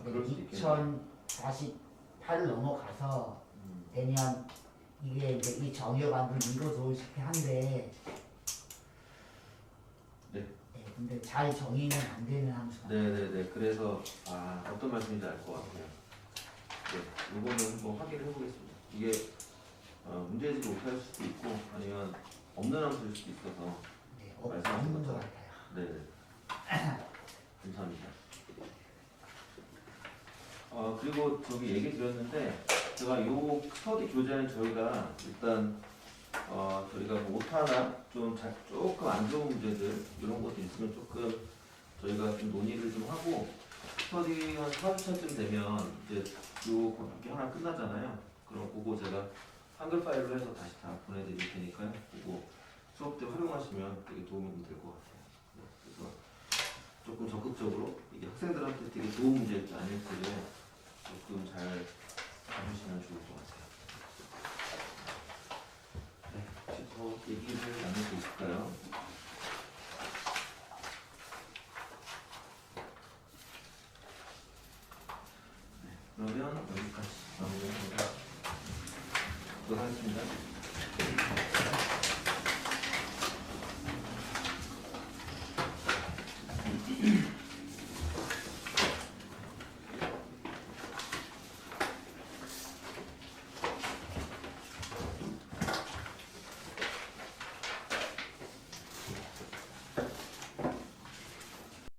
그럴 수 있겠네요. 2048 넘어가서 되면 이게 이제 이 정의역 안으로 밀어넣을 수 있긴 한데 네. 근데 잘 정의는 안 되는 함수가 네네네. 그래서 어떤 말씀인지 알 것 같아요. 네, 이거는 한번 확인을 해보겠습니다. 이게 문제집 못할 수도 있고 아니면 없는 함수일 수도 있어서 없는 것 같아요. 네. 감사합니다. 그리고 저기 얘기 드렸는데 제가 요 스터디 교재는 저희가 일단 저희가 뭐 오타나 조금 안 좋은 문제들 이런 것도 있으면 조금 저희가 좀 논의를 좀 하고 스터디 한 4주차쯤 되면 이제 요 이게 하나 끝나잖아요. 그럼 그거 제가 한글 파일로 해서 다시 다 보내드릴 테니까요. 그거 수업 때 활용하시면 되게 도움이 될 것 같아요. 네, 그래서 조금 적극적으로 이게 학생들한테 되게 좋은 문제일지 아닐지를 조금 잘 봐주시면 좋을 것 같아요. 네, 혹시 더 얘기를 나눌 수 있을까요? 네, 그러면 여기까지 마무리하도록 하겠습니다.